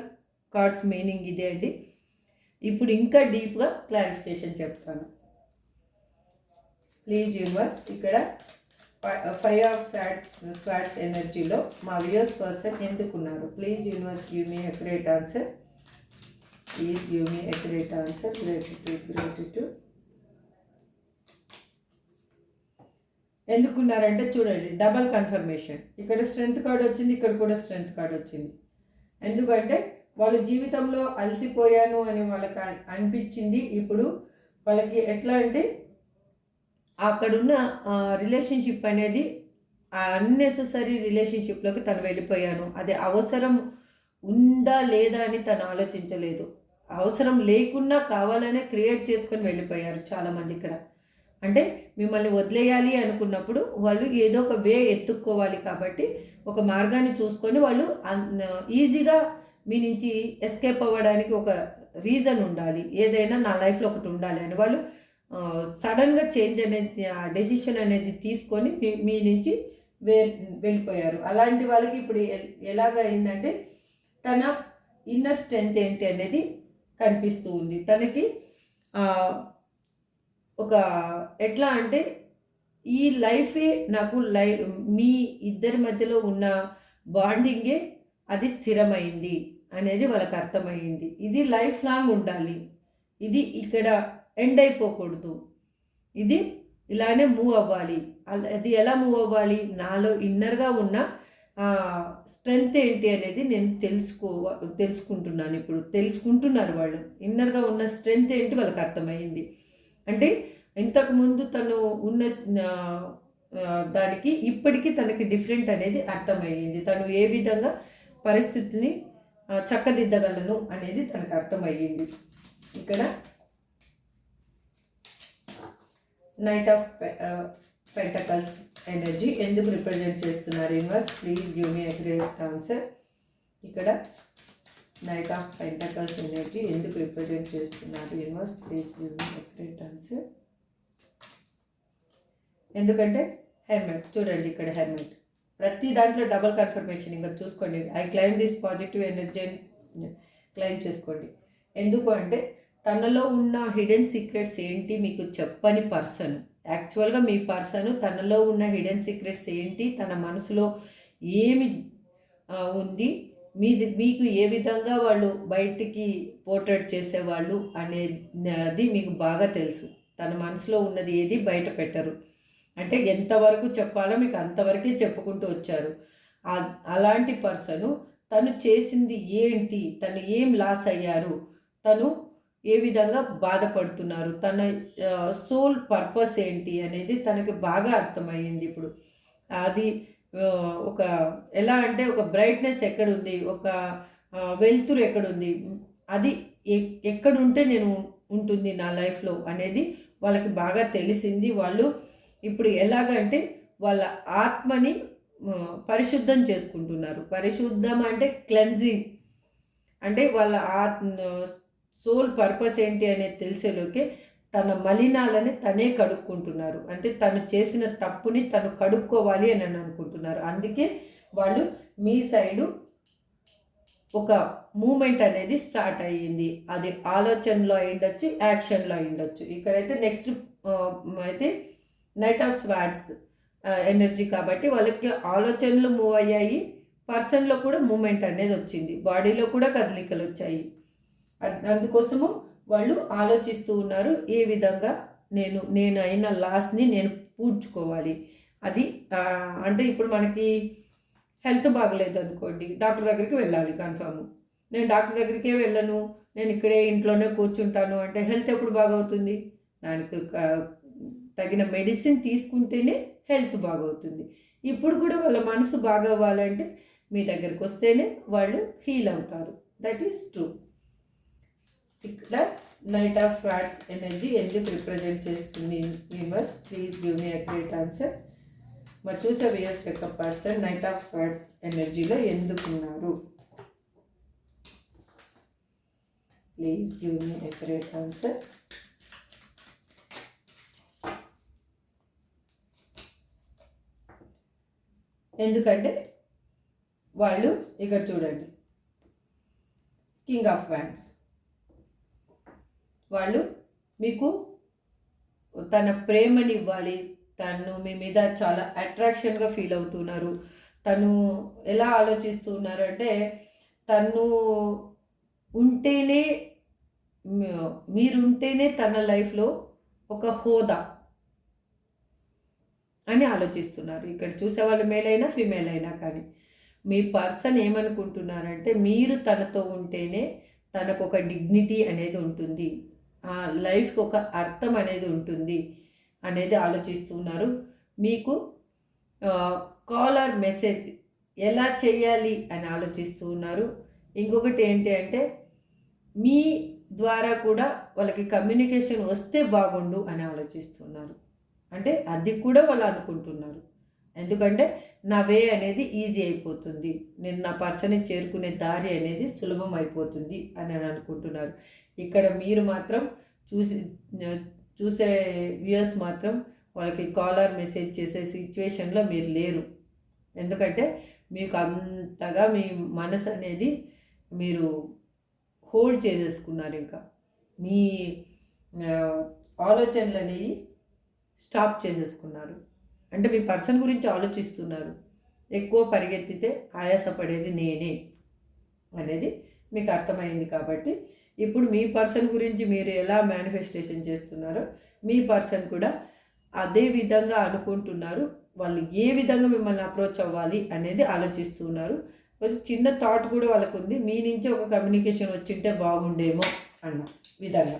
కార్డ్స్ మీనింగ్ ఇదే అండి. ఇప్పుడు ఇంకా డీప్గా క్లారిఫికేషన్ చెప్తాను. ప్లీజ్ యూనివర్స్, ఇక్కడ 5 ఆఫ్ స్వాట్స్ ఎనర్జీలో మా వ్యూయర్స్ పర్సన్ ఎందుకున్నారు? Please universe give me accurate answer. Please give me accurate answer. Gratitude. ఎందుకున్నారంటే చూడండి, డబల్ కన్ఫర్మేషన్. ఇక్కడ స్ట్రెంగ్త్ కార్డ్ వచ్చింది, ఇక్కడ కూడా స్ట్రెంగ్త్ కార్డ్ వచ్చింది. ఎందుకంటే వాళ్ళ జీవితంలో అలసిపోయాను అని వాళ్ళకి అనిపించింది. ఇప్పుడు వాళ్ళకి ఎట్లా అంటే అక్కడున్న రిలేషన్షిప్ అనేది అన్నెసెసరీ రిలేషన్షిప్లోకి తను వెళ్ళిపోయాను. అది అవసరం ఉందా లేదా అని తను ఆలోచించలేదు. అవసరం లేకున్నా కావాలనే క్రియేట్ చేసుకొని వెళ్ళిపోయారు చాలామంది ఇక్కడ. అంటే మిమ్మల్ని వదిలేయాలి అనుకున్నప్పుడు వాళ్ళు ఏదో ఒక వే ఎత్తుక్కోవాలి కాబట్టి ఒక మార్గాన్ని చూసుకొని వాళ్ళు ఈజీగా మీ నుంచి ఎస్కేప్ అవ్వడానికి ఒక రీజన్ ఉండాలి. ఏదైనా నా లైఫ్లో ఒకటి ఉండాలి అని వాళ్ళు సడన్గా చేంజ్ అనేది డెసిషన్ అనేది తీసుకొని మీ నుంచి వెళ్ళిపోయారు. అలాంటి వాళ్ళకి ఇప్పుడు ఎలాగ అయిందంటే తన ఇన్నర్ స్ట్రెంగ్త్ ఏంటి అనేది కనిపిస్తూ ఉంది. తనకి ఒక ఎట్లా అంటే ఈ లైఫే నాకు మీ ఇద్దరి మధ్యలో ఉన్న బాండింగే అది స్థిరమైంది అనేది వాళ్ళకి అర్థమైంది. ఇది లైఫ్ లాంగ్ ఉండాలి, ఇది ఇక్కడ ఎండ్ అయిపోకూడదు, ఇది ఇలానే మూవ్ అవ్వాలి. అది ఎలా మూవ్ అవ్వాలి, నాలో ఇన్నర్గా ఉన్న స్ట్రెంగ్త్ ఏంటి అనేది నేను తెలుసుకుంటున్నాను. ఇప్పుడు తెలుసుకుంటున్నారు వాళ్ళు. ఇన్నర్గా ఉన్న స్ట్రెంగ్త్ ఏంటి వాళ్ళకి అర్థమైంది. అంటే ఇంతకుముందు తను ఉన్న దానికి ఇప్పటికీ తనకి డిఫరెంట్ అనేది అర్థమయ్యింది. తను ఏ విధంగా పరిస్థితిని చక్కదిద్దగలను అనేది తనకు అర్థమయ్యింది. ఇక్కడ నైట్ ఆఫ్ పెంటకల్స్ ఎనర్జీ ఎందుకు రిప్రజెంట్ చేస్తున్నారు universe, please give me accurate answer. ఇక్కడ నైట్ ఆఫ్ పెంటకల్స్ ఎనర్జీ ఎందుకు రిప్రజెంట్ చేస్తున్నారు universe, please give me accurate answer. ఎందుకంటే హెర్మెట్ చూడండి, ఇక్కడ హెర్మెట్ ప్రతి దాంట్లో డబల్ కన్ఫర్మేషన్. ఇంకా చూసుకోండి, I claim this positive energy claim చేసుకోండి. ఎందుకు అంటే తనలో ఉన్న హిడెన్ సీక్రెట్స్ ఏంటి మీకు చెప్పని పర్సన్. యాక్చువల్గా మీ పర్సన్ తనలో ఉన్న హిడెన్ సీక్రెట్స్ ఏంటి, తన మనసులో ఏమి ఉంది, మీకు ఏ విధంగా వాళ్ళు బయటికి పోర్ట్రేట్ చేసేవాళ్ళు అనేది మీకు బాగా తెలుసు. తన మనసులో ఉన్నది ఏది బయట పెట్టరు. అంటే ఎంతవరకు చెప్పాలో మీకు అంతవరకే చెప్పుకుంటూ వచ్చారు. అలాంటి పర్సను తను చేసింది ఏంటి, తను ఏం లాస్ అయ్యారు, తను ఏ విధంగా బాధపడుతున్నారు, తన సోల్ పర్పస్ ఏంటి అనేది తనకి బాగా అర్థమయ్యింది. ఇప్పుడు అది ఒక ఎలా అంటే ఒక బ్రైట్నెస్ ఎక్కడుంది, ఒక వెలుతురు ఎక్కడుంది, అది ఎక్కడుంటే నేను ఉంటుంది నా లైఫ్లో అనేది వాళ్ళకి బాగా తెలిసింది. వాళ్ళు ఇప్పుడు ఎలాగంటే వాళ్ళ ఆత్మని పరిశుద్ధం చేసుకుంటున్నారు. పరిశుద్ధం అంటే క్లెన్జింగ్, అంటే వాళ్ళ సోల్ పర్పస్ ఏంటి అనేది తెలిసేలోకే తన మలినాలని తనే కడుక్కుంటున్నారు. అంటే తను చేసిన తప్పుని తను కడుక్కోవాలి అని అనుకుంటున్నారు. అందుకే వాళ్ళు మీ సైడు ఒక మూమెంట్ అనేది స్టార్ట్ అయ్యింది. అది ఆలోచనలో అయిండొచ్చు, యాక్షన్లో అయిండొచ్చు. ఇక్కడైతే నెక్స్ట్ అయితే నైట్ ఆఫ్ స్వార్డ్స్ ఎనర్జీ కాబట్టి వాళ్ళకి ఆలోచనలు మూవ్ అయ్యాయి, పర్సన్లో కూడా మూమెంట్ అనేది వచ్చింది, బాడీలో కూడా కదలికలు వచ్చాయి. అందుకోసము వాళ్ళు ఆలోచిస్తూ ఉన్నారు, ఏ విధంగా నేను అయిన లాస్ని నేను పూడ్చుకోవాలి. అది అంటే ఇప్పుడు మనకి హెల్త్ బాగలేదు అనుకోండి, డాక్టర్ దగ్గరికి వెళ్ళాలి కన్ఫామ్. నేను డాక్టర్ దగ్గరికే వెళ్ళను, నేను ఇక్కడే ఇంట్లోనే కూర్చుంటాను అంటే హెల్త్ ఎప్పుడు బాగవుతుంది? దానికి తగిన మెడిసిన్ తీసుకుంటేనే హెల్త్ బాగవుతుంది. ఇప్పుడు కూడా వాళ్ళ మనసు బాగవ్వాలంటే మీ దగ్గరికి వస్తేనే వాళ్ళు హీల్ అవుతారు. That is true. ఇక్కడ నైట్ ఆఫ్ స్వార్డ్స్ ఎనర్జీ ఎందుకు రిప్రజెంట్ చేస్తుంది universe, please give me accurate answer. మరి చూసే వ్యూయర్స్ యొక్క పర్సన్ నైట్ ఆఫ్ స్వార్డ్స్ ఎనర్జీలో ఎందుకున్నారు, please give me accurate answer. ఎందుకంటే వాళ్ళు ఇక్కడ చూడండి, కింగ్ ఆఫ్ వ్యాండ్స్, వాళ్ళు మీకు తన ప్రేమని ఇవ్వాలి, తను మీ మీద చాలా అట్రాక్షన్గా ఫీల్ అవుతున్నారు. తను ఎలా ఆలోచిస్తున్నారు అంటే తను ఉంటేనే, మీరుంటేనే తన లైఫ్లో ఒక హోదా అని ఆలోచిస్తున్నారు. ఇక్కడ చూసేవాళ్ళు మేల్ అయినా ఫీమేల్ అయినా కానీ మీ పర్సన్ ఏమనుకుంటున్నారంటే మీరు తనతో ఉంటేనే తనకు ఒక డిగ్నిటీ అనేది ఉంటుంది, ఆ లైఫ్కి ఒక అర్థం అనేది ఉంటుంది, అనేది ఆలోచిస్తున్నారు. మీకు కాలర్ మెసేజ్ ఎలా చేయాలి అని ఆలోచిస్తూ ఉన్నారు. ఇంకొకటి ఏంటి అంటే మీ ద్వారా కూడా వాళ్ళకి కమ్యూనికేషన్ వస్తే బాగుండు అని ఆలోచిస్తున్నారు. అంటే అది కూడా వాళ్ళు అనుకుంటున్నారు. ఎందుకంటే నా వే అనేది ఈజీ అయిపోతుంది, నేను నా పర్సన్ని చేరుకునే దారి అనేది సులభం అయిపోతుంది అని అనుకుంటున్నారు. ఇక్కడ మీరు మాత్రం చూసే వ్యూయర్స్ మాత్రం వాళ్ళకి కాలర్ మెసేజ్ చేసే సిచ్యువేషన్లో మీరు లేరు. ఎందుకంటే మీకు అంతగా మీ మనసు అనేది మీరు హోల్డ్ చేసేసుకున్నారు. ఇంకా మీ ఆలోచనలు అనేవి స్టాప్ చేసేసుకున్నారు. అంటే మీ పర్సన్ గురించి ఆలోచిస్తున్నారు. ఎక్కువ పరిగెత్తితే ఆయాసపడేది నేనే అనేది మీకు అర్థమైంది. కాబట్టి ఇప్పుడు మీ పర్సన్ గురించి మీరు ఎలా మేనిఫెస్టేషన్ చేస్తున్నారో మీ పర్సన్ కూడా అదే విధంగా అనుకుంటున్నారు. వాళ్ళు ఏ విధంగా మిమ్మల్ని అప్రోచ్ అవ్వాలి అనేది ఆలోచిస్తున్నారు. కొంచెం చిన్న థాట్ కూడా వాళ్ళకు ఉంది, మీ నుంచి ఒక కమ్యూనికేషన్ వచ్చింటే బాగుండేమో అన్న విధంగా.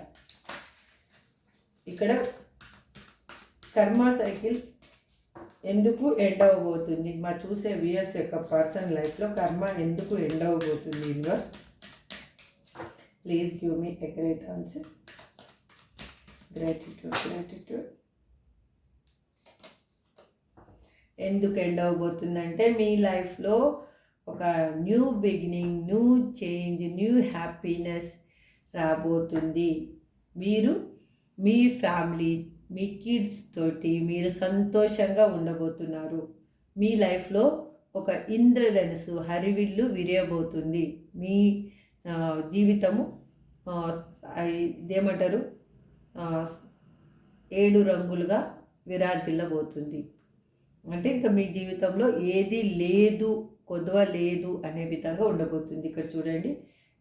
ఇక్కడ కర్మ సైకిల్ ఎందుకు ఎండ్ అవ్వబోతుంది, మా చూసే వ్యూయర్స్ యొక్క పర్సన్ లైఫ్లో కర్మ ఎందుకు ఎండ్ అవ్వబోతుంది universe? Please give me a great answer. Gratitude. ఎందుకు ఎండ్ అవ్వబోతుందంటే మీ లైఫ్లో ఒక new beginning, new change, new happiness రాబోతుంది. మీరు మీ ఫ్యామిలీ, మీ కిడ్స్ తోటి మీరు సంతోషంగా ఉండబోతున్నారు. మీ లైఫ్లో ఒక ఇంద్రధనుసు హరివిల్లు విరియబోతుంది. మీ జీవితము ఇదేమంటారు 7 రంగులుగా విరాజిల్లబోతుంది. అంటే ఇంకా మీ జీవితంలో ఏది లేదు, కొదవ లేదు అనే విధంగా ఉండబోతుంది. ఇక్కడ చూడండి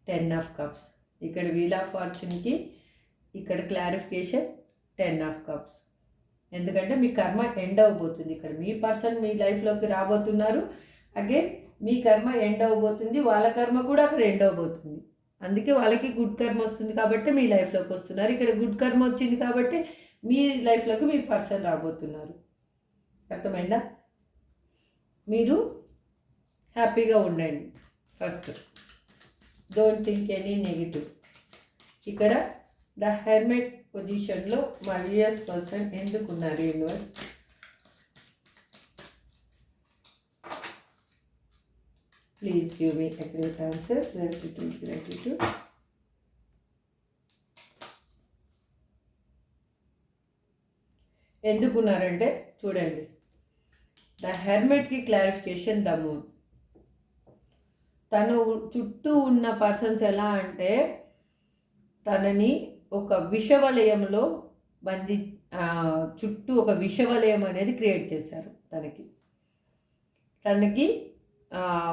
10 ఆఫ్ కప్స్, ఇక్కడ వీల్ ఆఫ్ ఫార్చ్యూన్కి ఇక్కడ క్లారిఫికేషన్ 10 ఆఫ్ కప్స్. ఎందుకంటే మీ కర్మ ఎండ్ అవ్వబోతుంది. ఇక్కడ మీ పర్సన్ మీ లైఫ్లోకి రాబోతున్నారు. అగైన్ మీ కర్మ ఎండ్ అవ్వబోతుంది, వాళ్ళ కర్మ కూడా అక్కడ ఎండ్ అవ్వబోతుంది. అందుకే వాళ్ళకి గుడ్ కర్మ వస్తుంది కాబట్టి మీ లైఫ్లోకి వస్తున్నారు. ఇక్కడ గుడ్ కర్మ వచ్చింది కాబట్టి మీ లైఫ్లోకి మీ పర్సన్ రాబోతున్నారు. అర్థమైందా? మీరు హ్యాపీగా ఉండండి. First don't think any negative. ఇక్కడ ద హెర్మెట్ పొజిషన్లో మా వ్యూయర్స్ పర్సన్ ఎందుకున్నారు universe? Please give me a great answer. Gratitude. ఎందుకున్నారంటే చూడండి, ద హెర్మెట్కి క్లారిఫికేషన్ ద మూన్. తను చుట్టూ ఉన్న పర్సన్స్ ఎలా అంటే తనని ఒక విషవలయంలో చుట్టూ ఒక విషవలయం అనేది క్రియేట్ చేశారు తనకి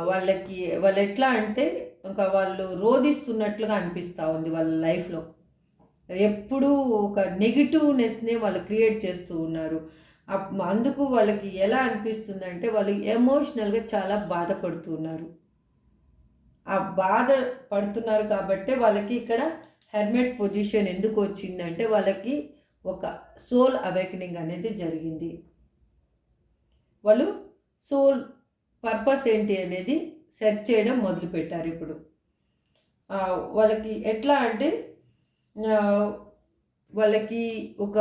వాళ్ళు ఎట్లా అంటే ఇంకా వాళ్ళు రోధిస్తున్నట్లుగా అనిపిస్తూ ఉంది. వాళ్ళ లైఫ్లో ఎప్పుడూ ఒక నెగిటివ్నెస్నే వాళ్ళు క్రియేట్ చేస్తూ ఉన్నారు. అందుకు వాళ్ళకి ఎలా అనిపిస్తుందంటే వాళ్ళు ఎమోషనల్గా చాలా బాధపడుతున్నారు. ఆ బాధ పడుతున్నారు కాబట్టి వాళ్ళకి ఇక్కడ హెర్మెట్ పొజిషన్ ఎందుకు వచ్చిందంటే వాళ్ళకి ఒక సోల్ అవేకనింగ్ అనేది జరిగింది. వాళ్ళు సోల్ పర్పస్ ఏంటి అనేది సెర్చ్ చేయడం మొదలుపెట్టారు. ఇప్పుడు వాళ్ళకి ఎట్లా అంటే వాళ్ళకి ఒక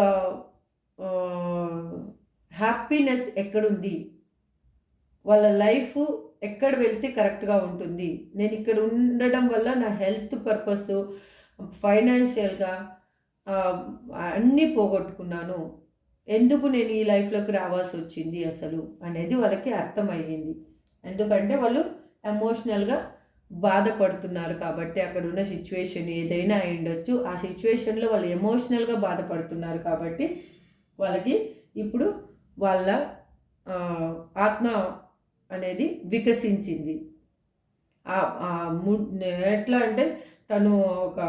హ్యాపీనెస్ ఎక్కడుంది, వాళ్ళ లైఫ్ ఎక్కడ వెళ్తే కరెక్ట్గా ఉంటుంది, నేను ఇక్కడ ఉండడం వల్ల నా హెల్త్ పర్పస్, ఫైనాన్షియల్గా అన్నీ పోగొట్టుకున్నాను, ఎందుకు నేను ఈ లైఫ్లోకి రావాల్సి వచ్చింది అసలు అనేది వాళ్ళకి అర్థమయ్యింది. ఎందుకంటే వాళ్ళు ఎమోషనల్గా బాధపడుతున్నారు కాబట్టి అక్కడ ఉన్న సిచ్యువేషన్ ఏదైనా అయి ఉండొచ్చు. ఆ సిచ్యువేషన్లో వాళ్ళు ఎమోషనల్గా బాధపడుతున్నారు కాబట్టి వాళ్ళకి ఇప్పుడు వాళ్ళ ఆత్మ అనేది వికసించింది. ఎట్లా అంటే తను ఒక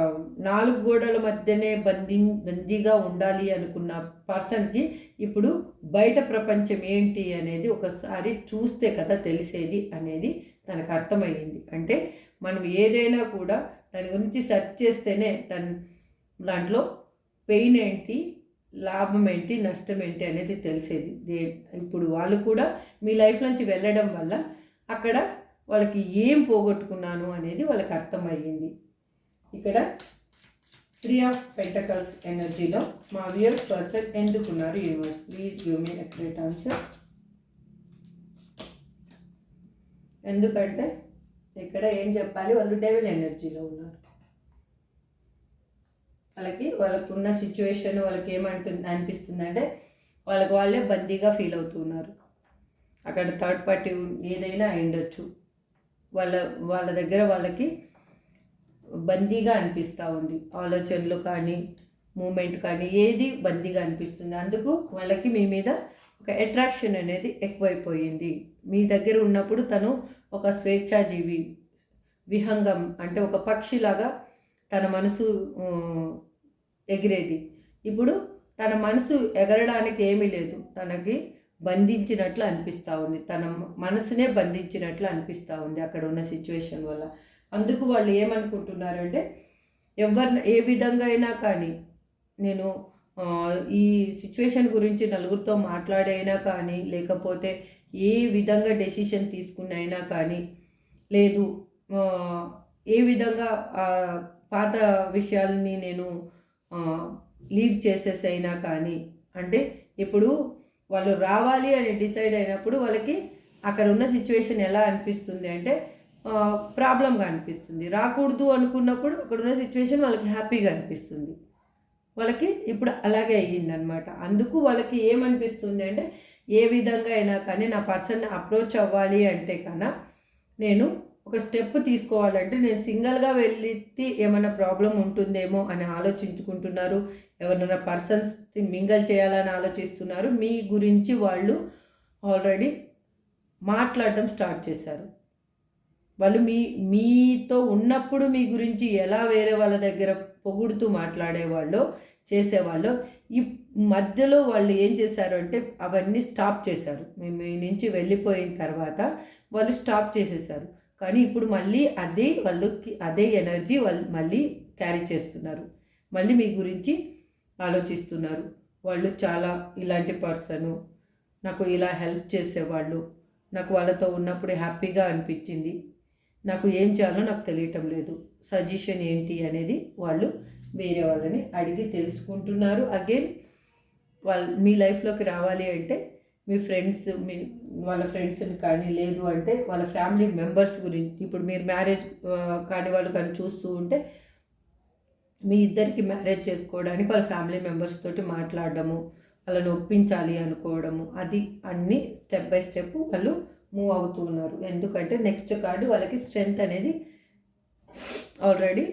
4 గోడల మధ్యనే బందీగా ఉండాలి అనుకున్న పర్సన్కి ఇప్పుడు బయట ప్రపంచం ఏంటి అనేది ఒకసారి చూస్తే కదా తెలిసేది అనేది తనకు అర్థమయ్యింది. అంటే మనం ఏదైనా కూడా దాని గురించి సెర్చ్ చేస్తేనే దాంట్లో పెయిన్ ఏంటి, లాభం ఏంటి నష్టం ఏంటి అనేది తెలిసేది. ఇప్పుడు వాళ్ళు కూడా మీ లైఫ్ నుంచి వెళ్ళడం వల్ల అక్కడ వాళ్ళకి ఏం పోగొట్టుకున్నాను అనేది వాళ్ళకి అర్థమయ్యింది. ఇక్కడ 3 ఆఫ్ పెంటకల్స్ ఎనర్జీలో మా వ్యూయర్స్ పర్సన్ ఎందుకున్నారు universe? Please give me accurate answer. ఎందుకంటే ఇక్కడ ఏం చెప్పాలి, వాళ్ళు డెవిల్ ఎనర్జీలో ఉన్నారు. వాళ్ళకున్న సిచ్యువేషన్ వాళ్ళకి అనిపిస్తుంది అంటే వాళ్ళకి వాళ్ళే బందీగా ఫీల్ అవుతున్నారు. అక్కడ థర్డ్ పార్టీ ఏదైనా అయిండొచ్చు, వాళ్ళ దగ్గర వాళ్ళకి బందీగా అనిపిస్తూ ఉంది. ఆలోచనలు కానీ మూమెంట్ కానీ ఏది బందీగా అనిపిస్తుంది. అందుకు వాళ్ళకి మీ మీద ఒక అట్రాక్షన్ అనేది ఎక్కువైపోయింది. మీ దగ్గర ఉన్నప్పుడు తను ఒక స్వేచ్ఛాజీవి, విహంగం అంటే ఒక పక్షిలాగా తన మనసు ఎగిరేది. ఇప్పుడు తన మనసు ఎగరడానికి ఏమీ లేదు, తనకి బంధించినట్లు అనిపిస్తూ ఉంది, తన మనసునే బంధించినట్లు అనిపిస్తూ ఉంది అక్కడ ఉన్న సిచ్యువేషన్ వల్ల. అందుకు వాళ్ళు ఏమనుకుంటున్నారంటే ఏ విధంగా అయినా కానీ నేను ఈ సిచ్యువేషన్ గురించి నలుగురితో మాట్లాడైనా కానీ, లేకపోతే ఏ విధంగా డెసిషన్ తీసుకున్నైనా కానీ, లేదు ఏ విధంగా పాత విషయాలని నేను లీవ్ చేసేసైనా కానీ, అంటే ఇప్పుడు వాళ్ళు రావాలి అని డిసైడ్ అయినప్పుడు వాళ్ళకి అక్కడ ఉన్న సిచ్యువేషన్ ఎలా అనిపిస్తుంది అంటే ప్రాబ్లంగా అనిపిస్తుంది. రాకూడదు అనుకున్నప్పుడు అక్కడ ఉన్న సిచ్యువేషన్ వాళ్ళకి హ్యాపీగా అనిపిస్తుంది. వాళ్ళకి ఇప్పుడు అలాగే అయ్యిందనమాట. అందుకు వాళ్ళకి ఏమనిపిస్తుంది అంటే ఏ విధంగా అయినా కానీ నా పర్సన్ని అప్రోచ్ అవ్వాలి అంటే కన్నా నేను ఒక స్టెప్ తీసుకోవాలంటే నేను సింగిల్గా వెళ్ళి ఏమైనా ప్రాబ్లం ఉంటుందేమో అని ఆలోచించుకుంటున్నారు. ఎవరైనా పర్సన్స్ మింగల్ చేయాలని ఆలోచిస్తున్నారు. మీ గురించి వాళ్ళు ఆల్రెడీ మాట్లాడడం స్టార్ట్ చేశారు. వాళ్ళు మీతో ఉన్నప్పుడు మీ గురించి ఎలా వేరే వాళ్ళ దగ్గర పొగుడుతూ మాట్లాడేవాళ్ళు చేసేవాళ్ళు, ఈ మధ్యలో వాళ్ళు ఏం చేశారు అంటే అవన్నీ స్టాప్ చేశారు. మీ నుంచి వెళ్ళిపోయిన తర్వాత వాళ్ళు స్టాప్ చేసేసారు. కానీ ఇప్పుడు మళ్ళీ అదే ఎనర్జీ వాళ్ళు మళ్ళీ క్యారీ చేస్తున్నారు. మళ్ళీ మీ గురించి ఆలోచిస్తున్నారు. వాళ్ళు చాలా ఇలాంటి పర్సను, నాకు ఇలా హెల్ప్ చేసేవాళ్ళు, నాకు వాళ్ళతో ఉన్నప్పుడు హ్యాపీగా అనిపించింది, నాకు ఏం చేయాలో నాకు తెలియటం లేదు, సజెషన్ ఏంటి అనేది వాళ్ళు వేరే వాళ్ళని అడిగి తెలుసుకుంటున్నారు. అగైన్ మీ లైఫ్లోకి రావాలి అంటే మీ ఫ్రెండ్స్, వాళ్ళ ఫ్రెండ్స్ని కానీ, లేదు అంటే వాళ్ళ ఫ్యామిలీ మెంబర్స్ గురించి, ఇప్పుడు మీరు మ్యారేజ్ కాని వాళ్ళు కానీ చూస్తూ ఉంటే మీ ఇద్దరికి మ్యారేజ్ చేసుకోవడానికి వాళ్ళ ఫ్యామిలీ మెంబర్స్ తోటి మాట్లాడడము, వాళ్ళని ఒప్పించాలి అనుకోవడము, అది అన్నీ స్టెప్ బై స్టెప్ వాళ్ళు మూవ్ అవుతూ ఉన్నారు. ఎందుకంటే నెక్స్ట్ కార్డు వాళ్ళకి స్ట్రెంగ్త్ అనేది ఆల్రెడీ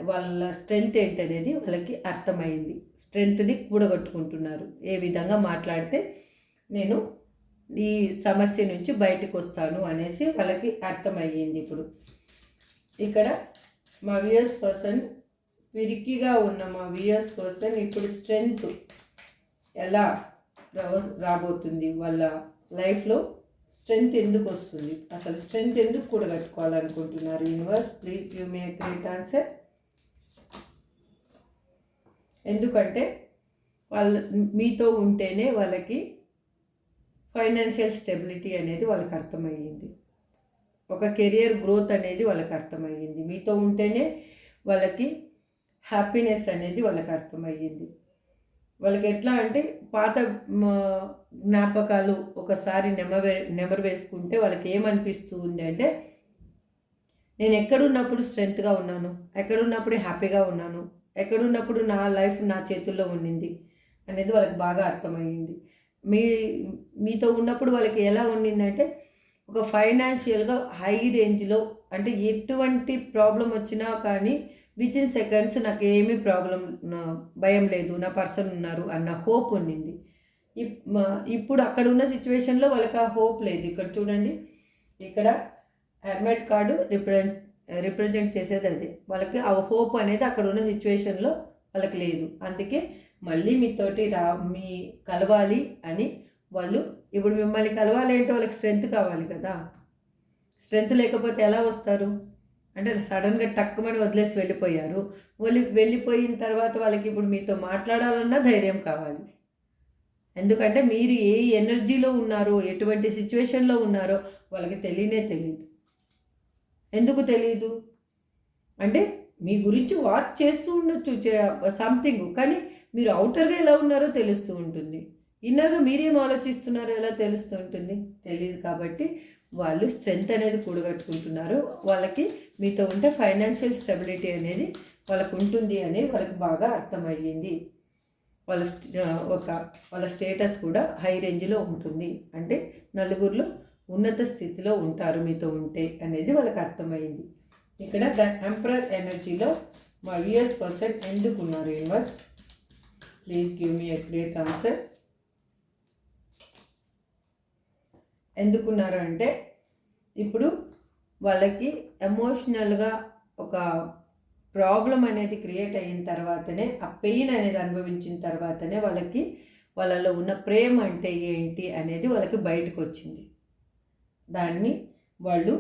వాళ్ళ స్ట్రెంగ్త్ ఏంటనేది వాళ్ళకి అర్థమైంది. స్ట్రెంగ్త్ని కూడగట్టుకుంటున్నారు. ఏ విధంగా మాట్లాడితే నేను ఈ సమస్య నుంచి బయటకు వస్తాను అనేసి వాళ్ళకి అర్థమయ్యింది. ఇప్పుడు ఇక్కడ మా వ్యూయర్స్ పర్సన్, పిరికిగా ఉన్న మా వ్యూయర్స్ పర్సన్ ఇప్పుడు స్ట్రెంగ్త్ ఎలా రాబోతుంది, వాళ్ళ లైఫ్లో స్ట్రెంగ్త్ ఎందుకు వస్తుంది, అసలు స్ట్రెంగ్త్ ఎందుకు కూడగట్టుకోవాలనుకుంటున్నారు universe? Please give me a great answer. ఎందుకంటే మీతో ఉంటేనే వాళ్ళకి ఫైనాన్షియల్ స్టెబిలిటీ అనేది వాళ్ళకి అర్థమయ్యింది. ఒక కెరియర్ గ్రోత్ అనేది వాళ్ళకి అర్థమయ్యింది. మీతో ఉంటేనే వాళ్ళకి హ్యాపీనెస్ అనేది వాళ్ళకి అర్థమయ్యింది. వాళ్ళకి ఎట్లా అంటే పాత జ్ఞాపకాలు ఒకసారి నెమరు వేసుకుంటే వాళ్ళకి ఏమనిపిస్తుంది అంటే నేను ఎక్కడున్నప్పుడు స్ట్రెంగ్త్గా ఉన్నాను, ఎక్కడున్నప్పుడు హ్యాపీగా ఉన్నాను, ఎక్కడున్నప్పుడు నా లైఫ్ నా చేతుల్లో ఉండింది అనేది వాళ్ళకి బాగా అర్థమయ్యింది. మీతో ఉన్నప్పుడు వాళ్ళకి ఎలా ఉండిందంటే ఒక ఫైనాన్షియల్గా హై రేంజ్లో, అంటే ఎటువంటి ప్రాబ్లం వచ్చినా కానీ విత్ ఇన్ సెకండ్స్ నాకు ఏమీ ప్రాబ్లం, భయం లేదు, నా పర్సన్ ఉన్నారు అన్న హోప్ ఉండింది. ఇప్పుడు అక్కడ ఉన్న సిచ్యువేషన్లో వాళ్ళకి ఆ హోప్ లేదు. ఇక్కడ చూడండి, ఇక్కడ హెర్మెట్ కార్డు రిప్రజెంట్ చేసేది అదే. వాళ్ళకి ఆ హోప్ అనేది అక్కడ ఉన్న సిచ్యువేషన్లో వాళ్ళకి లేదు. అందుకే మళ్ళీ మీతోటి మీ కలవాలి అని వాళ్ళు ఇప్పుడు మిమ్మల్ని కలవాలి అంటే వాళ్ళకి స్ట్రెంగ్త్ కావాలి కదా. స్ట్రెంగ్త్ లేకపోతే ఎలా వస్తారు? అంటే సడన్గా టక్కుమని వదిలేసి వెళ్ళిపోయారు. వెళ్ళిపోయిన తర్వాత వాళ్ళకి ఇప్పుడు మీతో మాట్లాడాలన్నా ధైర్యం కావాలి. ఎందుకంటే మీరు ఏ ఎనర్జీలో ఉన్నారో, ఎటువంటి సిచ్యువేషన్లో ఉన్నారో వాళ్ళకి తెలియదు. ఎందుకు తెలీదు అంటే మీ గురించి వాచ్ చేస్తూ ఉండొచ్చు సంథింగ్, కానీ మీరు అవుటర్గా ఎలా ఉన్నారో తెలుస్తూ ఉంటుంది. ఇన్నర్గా మీరేం ఆలోచిస్తున్నారో ఎలా తెలుస్తూ ఉంటుంది, తెలియదు. కాబట్టి వాళ్ళు స్ట్రెంగ్త్ అనేది కూడగట్టుకుంటున్నారు. వాళ్ళకి మీతో ఉంటే ఫైనాన్షియల్ స్టెబిలిటీ అనేది వాళ్ళకు ఉంటుంది అని వాళ్ళకి బాగా అర్థమయ్యింది. వాళ్ళ స్టేటస్ కూడా హై రేంజ్లో ఉంటుంది. అంటే నలుగురిలో ఉన్నత స్థితిలో ఉంటారు మీతో ఉంటే అనేది వాళ్ళకి అర్థమైంది. ఇక్కడ ద ఎంపరర్ ఎనర్జీలో మా వ్యూయర్స్ పర్సన్ ఎందుకు ఉన్నారు? Universe please give me a great answer. ఎందుకున్నారు అంటే ఇప్పుడు వాళ్ళకి ఎమోషనల్గా ఒక ప్రాబ్లం అనేది క్రియేట్ అయిన తర్వాతనే, ఆ పెయిన్ అనేది అనుభవించిన తర్వాతనే వాళ్ళలో ఉన్న ప్రేమ అంటే ఏంటి అనేది వాళ్ళకి బయటకు వచ్చింది. దాన్ని వాళ్ళు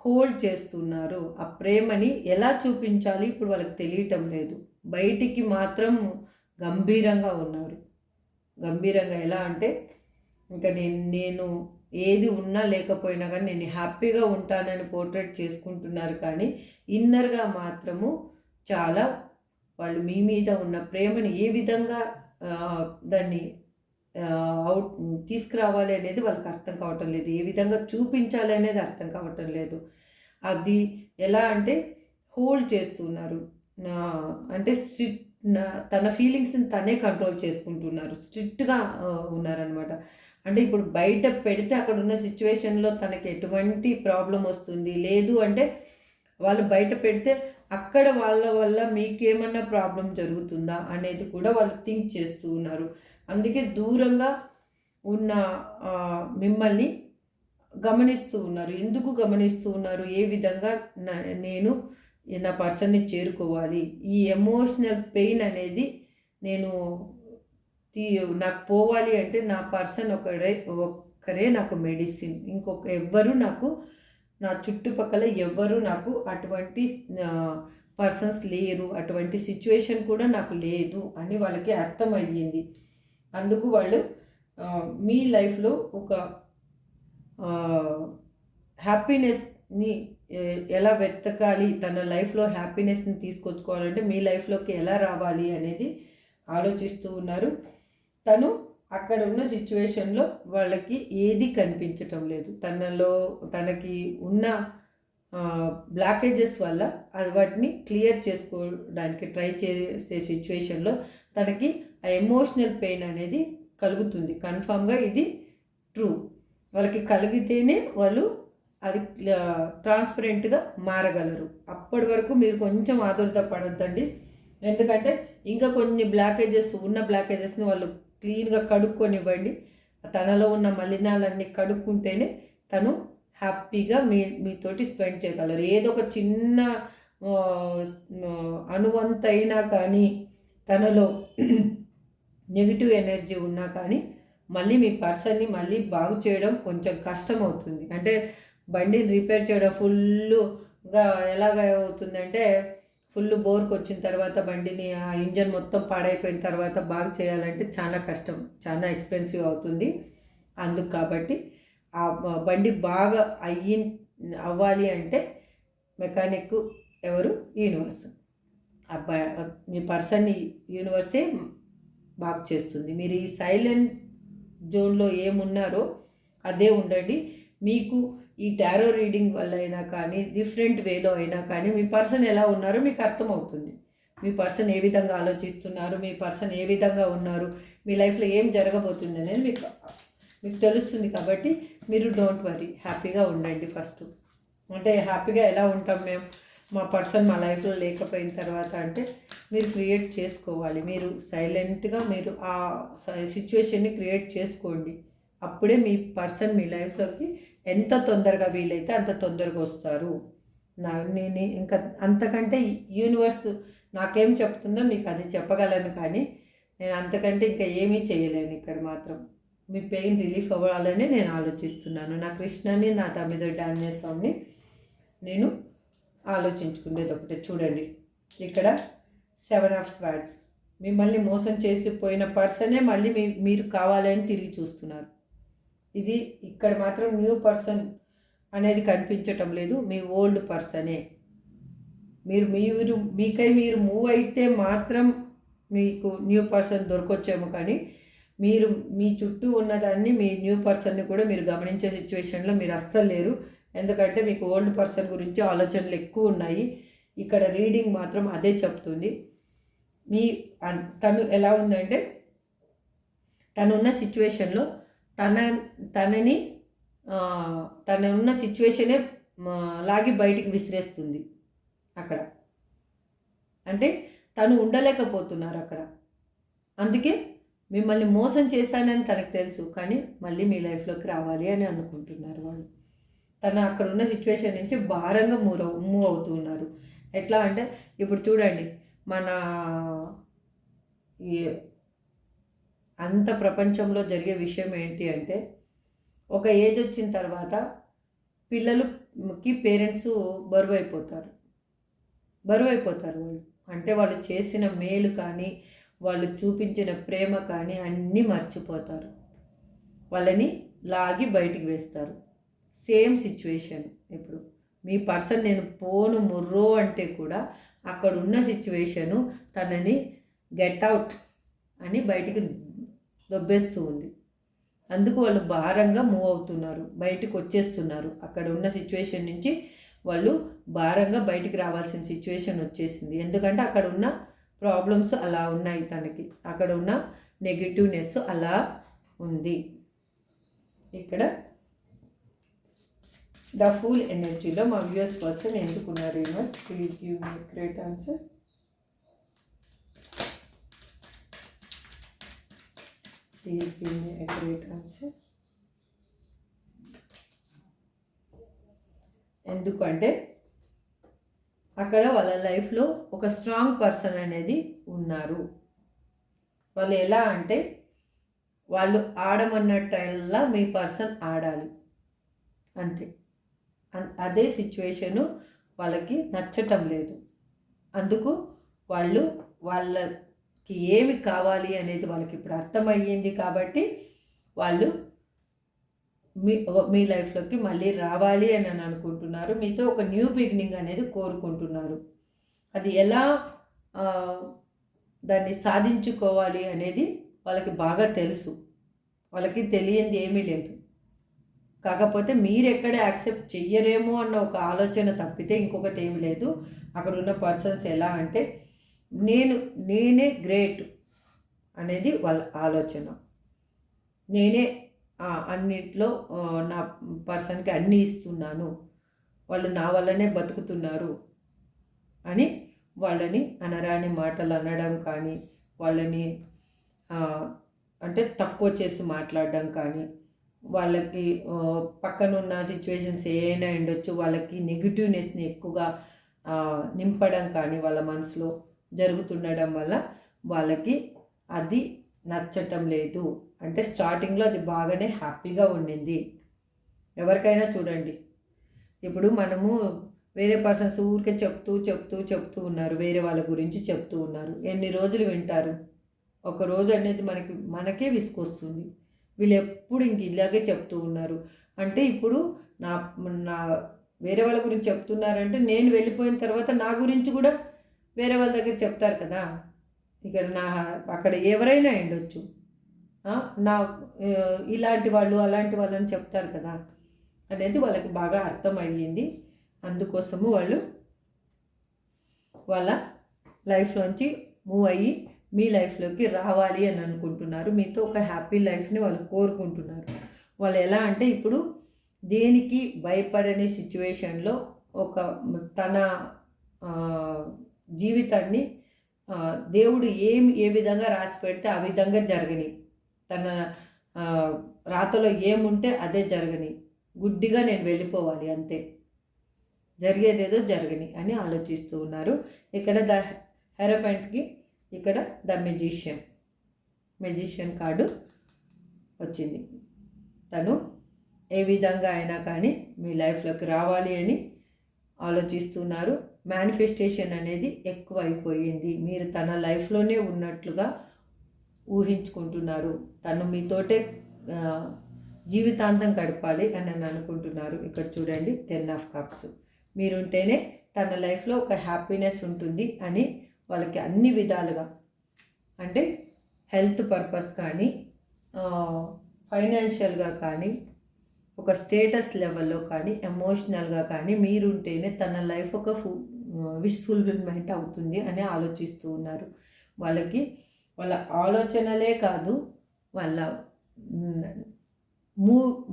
హోల్డ్ చేస్తున్నారు. ఆ ప్రేమని ఎలా చూపించాలి ఇప్పుడు వాళ్ళకి తెలియటం లేదు. బయటికి మాత్రం గంభీరంగా ఉన్నారు. గంభీరంగా ఎలా అంటే ఇంకా నేను ఏది ఉన్నా లేకపోయినా కానీ నేను హ్యాపీగా ఉంటానని పోర్ట్రేట్ చేసుకుంటున్నారు. కానీ ఇన్నర్గా మాత్రము చాలా వాళ్ళు మీ మీద ఉన్న ప్రేమని ఏ విధంగా దాన్ని అవుట్ తీసుకురావాలి అనేది వాళ్ళకి అర్థం కావటం లేదు. ఏ విధంగా చూపించాలి అనేది అర్థం కావటం లేదు. అది ఎలా అంటే హోల్డ్ చేస్తున్నారు. అంటే తన ఫీలింగ్స్ని తనే కంట్రోల్ చేసుకుంటున్నారు. స్ట్రిక్ట్గా ఉన్నారనమాట. అంటే ఇప్పుడు బయట పెడితే అక్కడ ఉన్న సిచ్యువేషన్లో తనకి ఎటువంటి ప్రాబ్లం వస్తుంది, లేదు అంటే వాళ్ళు బయట పెడితే అక్కడ వాళ్ళ వల్ల మీకేమన్నా ప్రాబ్లం జరుగుతుందా అనేది కూడా వాళ్ళు థింక్ చేస్తూ ఉన్నారు. అందుకే దూరంగా ఉన్న మిమ్మల్ని గమనిస్తూ ఉన్నారు. ఎందుకు గమనిస్తూ ఉన్నారు? ఏ విధంగా నేను నా పర్సన్ని చేరుకోవాలి, ఈ ఎమోషనల్ పెయిన్ అనేది నాకు పోవాలి అంటే నా పర్సన్ ఒక్కరే నాకు మెడిసిన్. ఎవ్వరు నాకు, నా చుట్టుపక్కల ఎవ్వరు నాకు అటువంటి పర్సన్స్ లేరు, అటువంటి సిచ్యువేషన్ కూడా నాకు లేదు అని వాళ్ళకి అర్థమయ్యింది. అందుకు వాళ్ళు మీ లైఫ్లో ఒక హ్యాపీనెస్ని ఎలా వెతకాలి, తన లైఫ్లో హ్యాపీనెస్ని తీసుకొచ్చుకోవాలంటే మీ లైఫ్లోకి ఎలా రావాలి అనేది ఆలోచిస్తూ ఉన్నారు. తను అక్కడ ఉన్న సిచ్యువేషన్లో వాళ్ళకి ఏది కనిపించటం లేదు. తనకి ఉన్న బ్లాకేజెస్ వల్ల వాటిని క్లియర్ చేసుకోవడానికి ట్రై చేసే సిచ్యువేషన్లో తనకి ఆ ఎమోషనల్ పెయిన్ అనేది కలుగుతుంది. కన్ఫామ్గా ఇది ట్రూ. వాళ్ళకి కలిగితేనే వాళ్ళు అది ట్రాన్స్పరెంట్గా మారగలరు. అప్పటి వరకు మీరు కొంచెం ఆదుర్త పడొద్దండి. ఎందుకంటే ఇంకా కొన్ని ఉన్న బ్లాకేజెస్ని వాళ్ళు క్లీన్గా కడుక్కొనివ్వండి. తనలో ఉన్న మలినాలన్నీ కడుక్కుంటేనే తను హ్యాపీగా మీతోటి స్పెండ్ చేయగలరు. ఏదో ఒక చిన్న అణువంతైనా కానీ తనలో నెగిటివ్ ఎనర్జీ ఉన్నా కానీ మళ్ళీ మీ పర్సన్ని మళ్ళీ బాగు చేయడం కొంచెం కష్టం అవుతుంది. అంటే బండిని రిపేర్ చేయడం ఫుల్గా ఎలాగ అవుతుందంటే, ఫుల్ బోర్కి వచ్చిన తర్వాత బండిని ఆ ఇంజన్ మొత్తం పాడైపోయిన తర్వాత బాగు చేయాలంటే చాలా కష్టం, చాలా ఎక్స్పెన్సివ్ అవుతుంది. అందుకు కాబట్టి ఆ బండి బాగా అవ్వాలి అంటే మెకానిక్ ఎవరు? యూనివర్స్. మీ పర్సన్ని యూనివర్సే బాగు చేస్తుంది. మీరు ఈ సైలెంట్ జోన్లో ఏమున్నారో అదే ఉండండి. మీకు ఈ టారో రీడింగ్ వల్ల అయినా కానీ, డిఫరెంట్ వేలో అయినా కానీ మీ పర్సన్ ఎలా ఉన్నారో మీకు అర్థమవుతుంది. మీ పర్సన్ ఏ విధంగా ఆలోచిస్తున్నారు, మీ పర్సన్ ఏ విధంగా ఉన్నారు, మీ లైఫ్లో ఏం జరగబోతుంది అనేది మీకు తెలుస్తుంది. కాబట్టి మీరు డోంట్ వరీ, హ్యాపీగా ఉండండి. ఫస్ట్ అంటే హ్యాపీగా ఎలా ఉంటాం మేము, మా పర్సన్ మా లైఫ్లో లేకపోయిన తర్వాత అంటే మీరు క్రియేట్ చేసుకోవాలి. మీరు సైలెంట్గా మీరు ఆ సిచ్యువేషన్ని క్రియేట్ చేసుకోండి. అప్పుడే మీ పర్సన్ మీ లైఫ్లోకి ఎంత తొందరగా వీలైతే అంత తొందరగా వస్తారు. నేను ఇంకా అంతకంటే యూనివర్స్ నాకేం చెప్తుందో మీకు అది చెప్పగలను, కానీ నేను అంతకంటే ఇంకా ఏమీ చేయలేను. ఇక్కడ మాత్రం మీ పెయిన్ రిలీఫ్ అవ్వాలని నేను ఆలోచిస్తున్నాను. నా కృష్ణని, నా తమ్మిదొడ్డి ఆంజనేయ స్వామిని నేను ఆలోచించుకునేది ఒకటే. చూడండి ఇక్కడ 7 ఆఫ్ స్వార్డ్స్. మిమ్మల్ని మోసం చేసి పోయిన పర్సనే మళ్ళీ మీరు కావాలని తిరిగి చూస్తున్నారు. ఇది ఇక్కడ మాత్రం న్యూ పర్సన్ అనేది కనిపించటం లేదు, మీ ఓల్డ్ పర్సనే. మీకై మీరు మూవ్ అయితే మాత్రం మీకు న్యూ పర్సన్ దొరకొచ్చేమో, కానీ మీరు మీ చుట్టూ ఉన్నదాన్ని, మీ న్యూ పర్సన్ని కూడా మీరు గమనించే సిచ్యువేషన్లో మీరు అస్సలు లేరు. ఎందుకంటే మీకు ఓల్డ్ పర్సన్ గురించి ఆలోచనలు ఎక్కువ ఉన్నాయి. ఇక్కడ రీడింగ్ మాత్రం అదే చెప్తుంది. తను ఎలా ఉందంటే, తనున్న సిచ్యువేషన్లో తనున్న సిచ్యువేషనే లాగి బయటికి విసిరేస్తుంది అక్కడ. అంటే తను ఉండలేకపోతున్నారు అక్కడ. అందుకే మిమ్మల్ని మోసం చేశానని తనకు తెలుసు, కానీ మళ్ళీ మీ లైఫ్లోకి రావాలి అని అనుకుంటున్నారు వాళ్ళు. తను అక్కడ ఉన్న సిచ్యువేషన్ నుంచి భారంగా మూవ్ అవుతూ ఉన్నారు. ఎట్లా అంటే ఇప్పుడు చూడండి, మన ఈ అంత ప్రపంచంలో జరిగే విషయం ఏంటి అంటే, ఒక ఏజ్ వచ్చిన తర్వాత పిల్లలకి పేరెంట్స్ బరువైపోతారు వాళ్ళు. అంటే వాళ్ళు చేసిన మేలు కానీ, వాళ్ళు చూపించిన ప్రేమ కానీ అన్నీ మర్చిపోతారు. వాళ్ళని లాగి బయటికి వేస్తారు. సేమ్ సిచ్యువేషన్ ఇప్పుడు మీ పర్సన్ నేను పోను ముర్రో అంటే కూడా అక్కడ ఉన్న సిచ్యువేషను తనని గెట్ అవుట్ అని బయటికి దొబ్బేస్తూ ఉంది. అందుకు వాళ్ళు భారంగా మూవ్ అవుతున్నారు, బయటకు వచ్చేస్తున్నారు. అక్కడ ఉన్న సిచ్యువేషన్ నుంచి వాళ్ళు భారంగా బయటికి రావాల్సిన సిచ్యువేషన్ వచ్చేసింది. ఎందుకంటే అక్కడ ఉన్న ప్రాబ్లమ్స్ అలా ఉన్నాయి, తనకి అక్కడ ఉన్న నెగిటివ్నెస్ అలా ఉంది. ఇక్కడ ద ఫూల్ ఎనర్జీలో మా వ్యూయర్స్ పర్సన్ ఎందుకున్నారు? Universe please give me great answer. Please give me a great answer. ఎందుకంటే అక్కడ వాళ్ళ లైఫ్లో ఒక స్ట్రాంగ్ పర్సన్ అనేది ఉన్నారు. వాళ్ళు ఎలా అంటే, వాళ్ళు ఆడమన్నట్టల్లా మీ పర్సన్ ఆడాలి అంతే. అదే సిచ్యువేషను వాళ్ళకి నచ్చటం లేదు. అందుకు వాళ్ళకి ఏమి కావాలి అనేది వాళ్ళకి ఇప్పుడు అర్థమయ్యింది. కాబట్టి వాళ్ళు మీ లైఫ్లోకి మళ్ళీ రావాలి అని అనుకుంటున్నారు. మీతో ఒక న్యూ బిగినింగ్ అనేది కోరుకుంటున్నారు. అది ఎలా దాన్ని సాధించుకోవాలి అనేది వాళ్ళకి బాగా తెలుసు. వాళ్ళకి తెలియంది ఏమీ లేదు. కాకపోతే మీరు ఎక్కడ యాక్సెప్ట్ చెయ్యరేమో అన్న ఒక ఆలోచన తప్పితే ఇంకొకటి ఏమి లేదు. అక్కడ ఉన్న పర్సన్స్ ఎలా అంటే, నేనే గ్రేట్ అనేది వాళ్ళ ఆలోచన. నేనే అన్నిట్లో నా పర్సన్కి అన్నీ ఇస్తున్నాను, వాళ్ళు నా వల్లనే బతుకుతున్నారు అని వాళ్ళని అనరాని మాటలు అనడం కానీ, వాళ్ళని అంటే తక్కువ చేసి మాట్లాడడం కానీ, వాళ్ళకి పక్కనున్న సిచ్యువేషన్స్ ఏమైనా ఉండొచ్చు, వాళ్ళకి నెగిటివ్నెస్ని ఎక్కువగా నింపడం కానీ వాళ్ళ మనసులో జరుగుతుండడం వల్ల వాళ్ళకి అది నచ్చటం లేదు. అంటే స్టార్టింగ్లో అది బాగానే హ్యాపీగా ఉండింది. ఎవరికైనా చూడండి, ఇప్పుడు మనము వేరే పర్సన్స్ ఊరికే చెప్తూ ఉన్నారు, వేరే వాళ్ళ గురించి చెప్తూ ఉన్నారు. ఎన్ని రోజులు వింటారు? ఒక రోజు అనేది మనకే విసుకొస్తుంది. వీళ్ళు ఎప్పుడు ఇంక ఇలాగే చెప్తూ ఉన్నారు అంటే, ఇప్పుడు నా వేరే వాళ్ళ గురించి చెప్తున్నారంటే నేను వెళ్ళిపోయిన తర్వాత నా గురించి కూడా వేరే వాళ్ళ దగ్గర చెప్తారు కదా. ఇక్కడ అక్కడ ఎవరైనా ఉండొచ్చు, నా ఇలాంటి వాళ్ళు అలాంటి వాళ్ళని చెప్తారు కదా అనేది వాళ్ళకి బాగా అర్థమయ్యింది. అందుకోసము వాళ్ళు వాళ్ళ లైఫ్లోంచి మూవ్ అయ్యి మీ లైఫ్లోకి రావాలి అని అనుకుంటున్నారు. మీతో ఒక హ్యాపీ లైఫ్ని వాళ్ళు కోరుకుంటున్నారు. వాళ్ళు ఎలా అంటే, ఇప్పుడు దేనికి భయపడని సిచ్యువేషన్లో తన జీవితాన్ని దేవుడు ఏ విధంగా రాసి పెడితే ఆ విధంగా జరగని, తన రాతలో ఏముంటే అదే జరగని, గుడ్డిగా నేను వెళ్ళిపోవాలి అంతే, జరిగేదేదో జరగని అని ఆలోచిస్తూ ఉన్నారు. ఇక్కడ ద హెరఫెంట్కి ఇక్కడ ద మెజిషియన్ కార్డు వచ్చింది. తను ఏ విధంగా అయినా కానీ మీ లైఫ్లోకి రావాలి అని ఆలోచిస్తున్నారు. మేనిఫెస్టేషన్ అనేది ఎక్కువ అయిపోయింది. మీరు తన లైఫ్లోనే ఉన్నట్లుగా ఊహించుకుంటున్నారు. తను మీతోటే జీవితాంతం గడపాలి అని అనుకుంటున్నారు. ఇక్కడ చూడండి 10 ఆఫ్ కప్స్. మీరుంటేనే తన లైఫ్లో ఒక హ్యాపీనెస్ ఉంటుంది అని వాళ్ళకి అన్ని విధాలుగా, అంటే హెల్త్ పర్పస్ కానీ, ఫైనాన్షియల్గా కానీ, ఒక స్టేటస్ లెవెల్లో కానీ, ఎమోషనల్గా కానీ మీరుంటేనే తన లైఫ్ ఒక విష్ ఫుల్ఫిల్మెంట్ అవుతుంది అని ఆలోచిస్తూ ఉన్నారు. వాళ్ళకి వాళ్ళ ఆలోచనలే కాదు, వాళ్ళ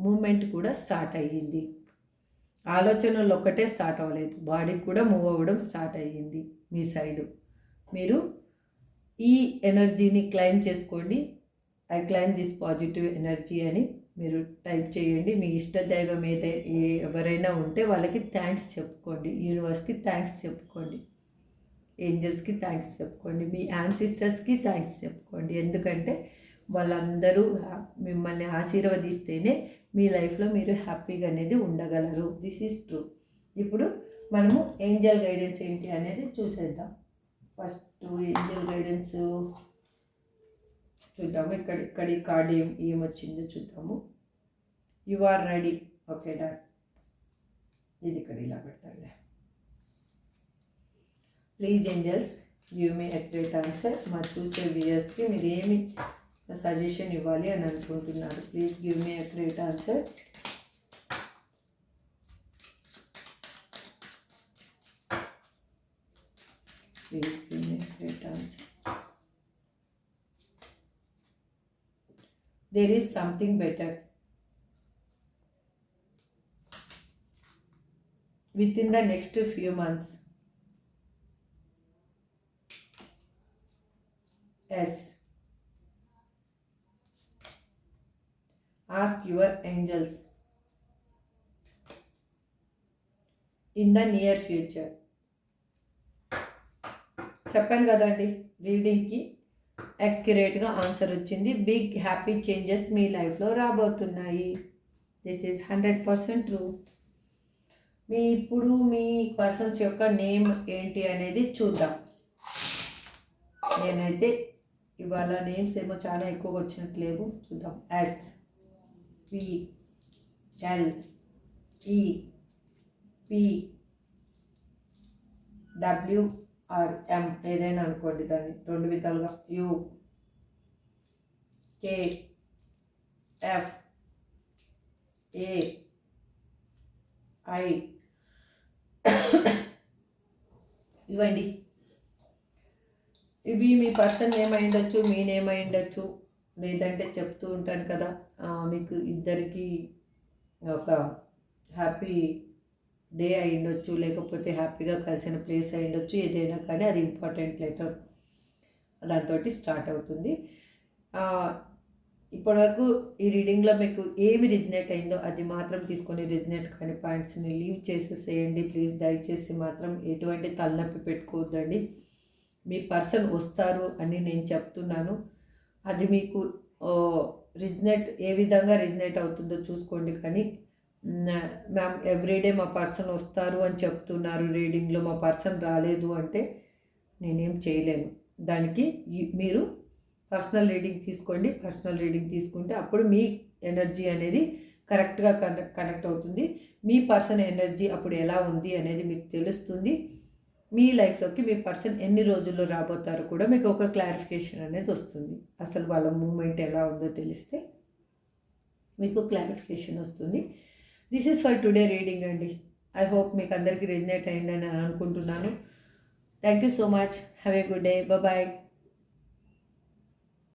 మూమెంట్ కూడా స్టార్ట్ అయ్యింది. ఆలోచనలు ఒక్కటే స్టార్ట్ అవ్వలేదు, బాడీ కూడా మూవ్ అవ్వడం స్టార్ట్ అయ్యింది. మీ సైడు మీరు ఈ ఎనర్జీని క్లైమ్ చేసుకోండి. I claim this positive energy అని మీరు టైప్ చేయండి. మీ ఇష్ట దైవం ఎవరైనా ఉంటే వాళ్ళకి థ్యాంక్స్ చెప్పుకోండి. యూనివర్స్కి థ్యాంక్స్ చెప్పుకోండి. ఏంజల్స్కి థ్యాంక్స్ చెప్పుకోండి. మీ యాన్సిస్టర్స్కి థ్యాంక్స్ చెప్పుకోండి. ఎందుకంటే వాళ్ళందరూ మిమ్మల్ని ఆశీర్వదిస్తేనే మీ లైఫ్లో మీరు హ్యాపీగా అనేది ఉండగలరు. This is true. ఇప్పుడు మనము ఏంజల్ గైడెన్స్ ఏంటి అనేది చూసేద్దాం. ఫస్ట్ ఏంజల్ గైడెన్స్ చూద్దాము. ఇక్కడ కార్డ్ ఏమొచ్చిందో చూద్దాము. You are ready. Okay done. ఇది ఇక్కడ ఇలా పెడతారులే. Please angels give me accurate answer. మా చూసే వ్యూయర్స్కి మీరు ఏమి సజెషన్ ఇవ్వాలి అని అనుకుంటున్నారు. Please give me accurate answer. Please give me accurate answer. There is something better within the next few months. Yes. Ask your angels in the near future. చెప్పాను కదండి, రీడింగ్కి యాక్యురేట్గా ఆన్సర్ వచ్చింది. బిగ్ హ్యాపీ చేంజెస్ మీ లైఫ్లో రాబోతున్నాయి. This is 100% true. ఇప్పుడు మీ persons యొక్క name ఏంటి అనేది చూద్దాం. నేనైతే ఇవాళ నేమ్స్ ఏమో చాలా ఎక్కువగా వచ్చినట్లేవు. చూద్దాం. SPLEPWRM ఏదైనా అనుకోండి, దాన్ని రెండు విధాలుగా. UKFAI ఇవ్వండి. ఇవి మీ పర్సన్ నేమ్ అయి ఉండొచ్చు, మీ నేమ్ అయి ఉండొచ్చు. లేదంటే చెప్తూ ఉంటాను కదా, మీకు ఇద్దరికి ఒక హ్యాపీ డే అయి ఉండొచ్చు, లేకపోతే హ్యాపీగా కలిసిన ప్లేస్ అయి ఉండొచ్చు. ఏదైనా కానీ అది ఇంపార్టెంట్ లెటర్ దాంతో స్టార్ట్ అవుతుంది. ఇప్పటివరకు ఈ రీడింగ్లో మీకు ఏమి రిజనేట్ అయిందో అది మాత్రం తీసుకొని, రిజనేట్ కానీ పాయింట్స్ని లీవ్ చేసేసేయండి ప్లీజ్. దయచేసి మాత్రం ఎటువంటి తలనొప్పి పెట్టుకోవద్దండి. మీ పర్సన్ వస్తారు అని నేను చెప్తున్నాను. అది మీకు రిజనేట్ ఏ విధంగా రిజనేట్ అవుతుందో చూసుకోండి. కానీ మ్యామ్ ఎవ్రీడే మా పర్సన్ వస్తారు అని చెప్తున్నారు రీడింగ్లో, మా పర్సన్ రాలేదు అంటే నేనేం చేయలేను. దానికి మీరు పర్సనల్ రీడింగ్ తీసుకోండి. పర్సనల్ రీడింగ్ తీసుకుంటే అప్పుడు మీ ఎనర్జీ అనేది కరెక్ట్గా కనెక్ట్ అవుతుంది. మీ పర్సన్ ఎనర్జీ అప్పుడు ఎలా ఉంది అనేది మీకు తెలుస్తుంది. మీ లైఫ్లోకి మీ పర్సన్ ఎన్ని రోజుల్లో రాబోతారో కూడా మీకు ఒక క్లారిఫికేషన్ అనేది వస్తుంది. అసలు వాళ్ళ మూమెంట్ ఎలా ఉందో తెలిస్తే మీకు క్లారిఫికేషన్ వస్తుంది. This is for today reading అండి. ఐ హోప్ మీకు అందరికీ రెజినేట్ అయిందని అనుకుంటున్నాను. Thank you so much. Have a good day. Bye.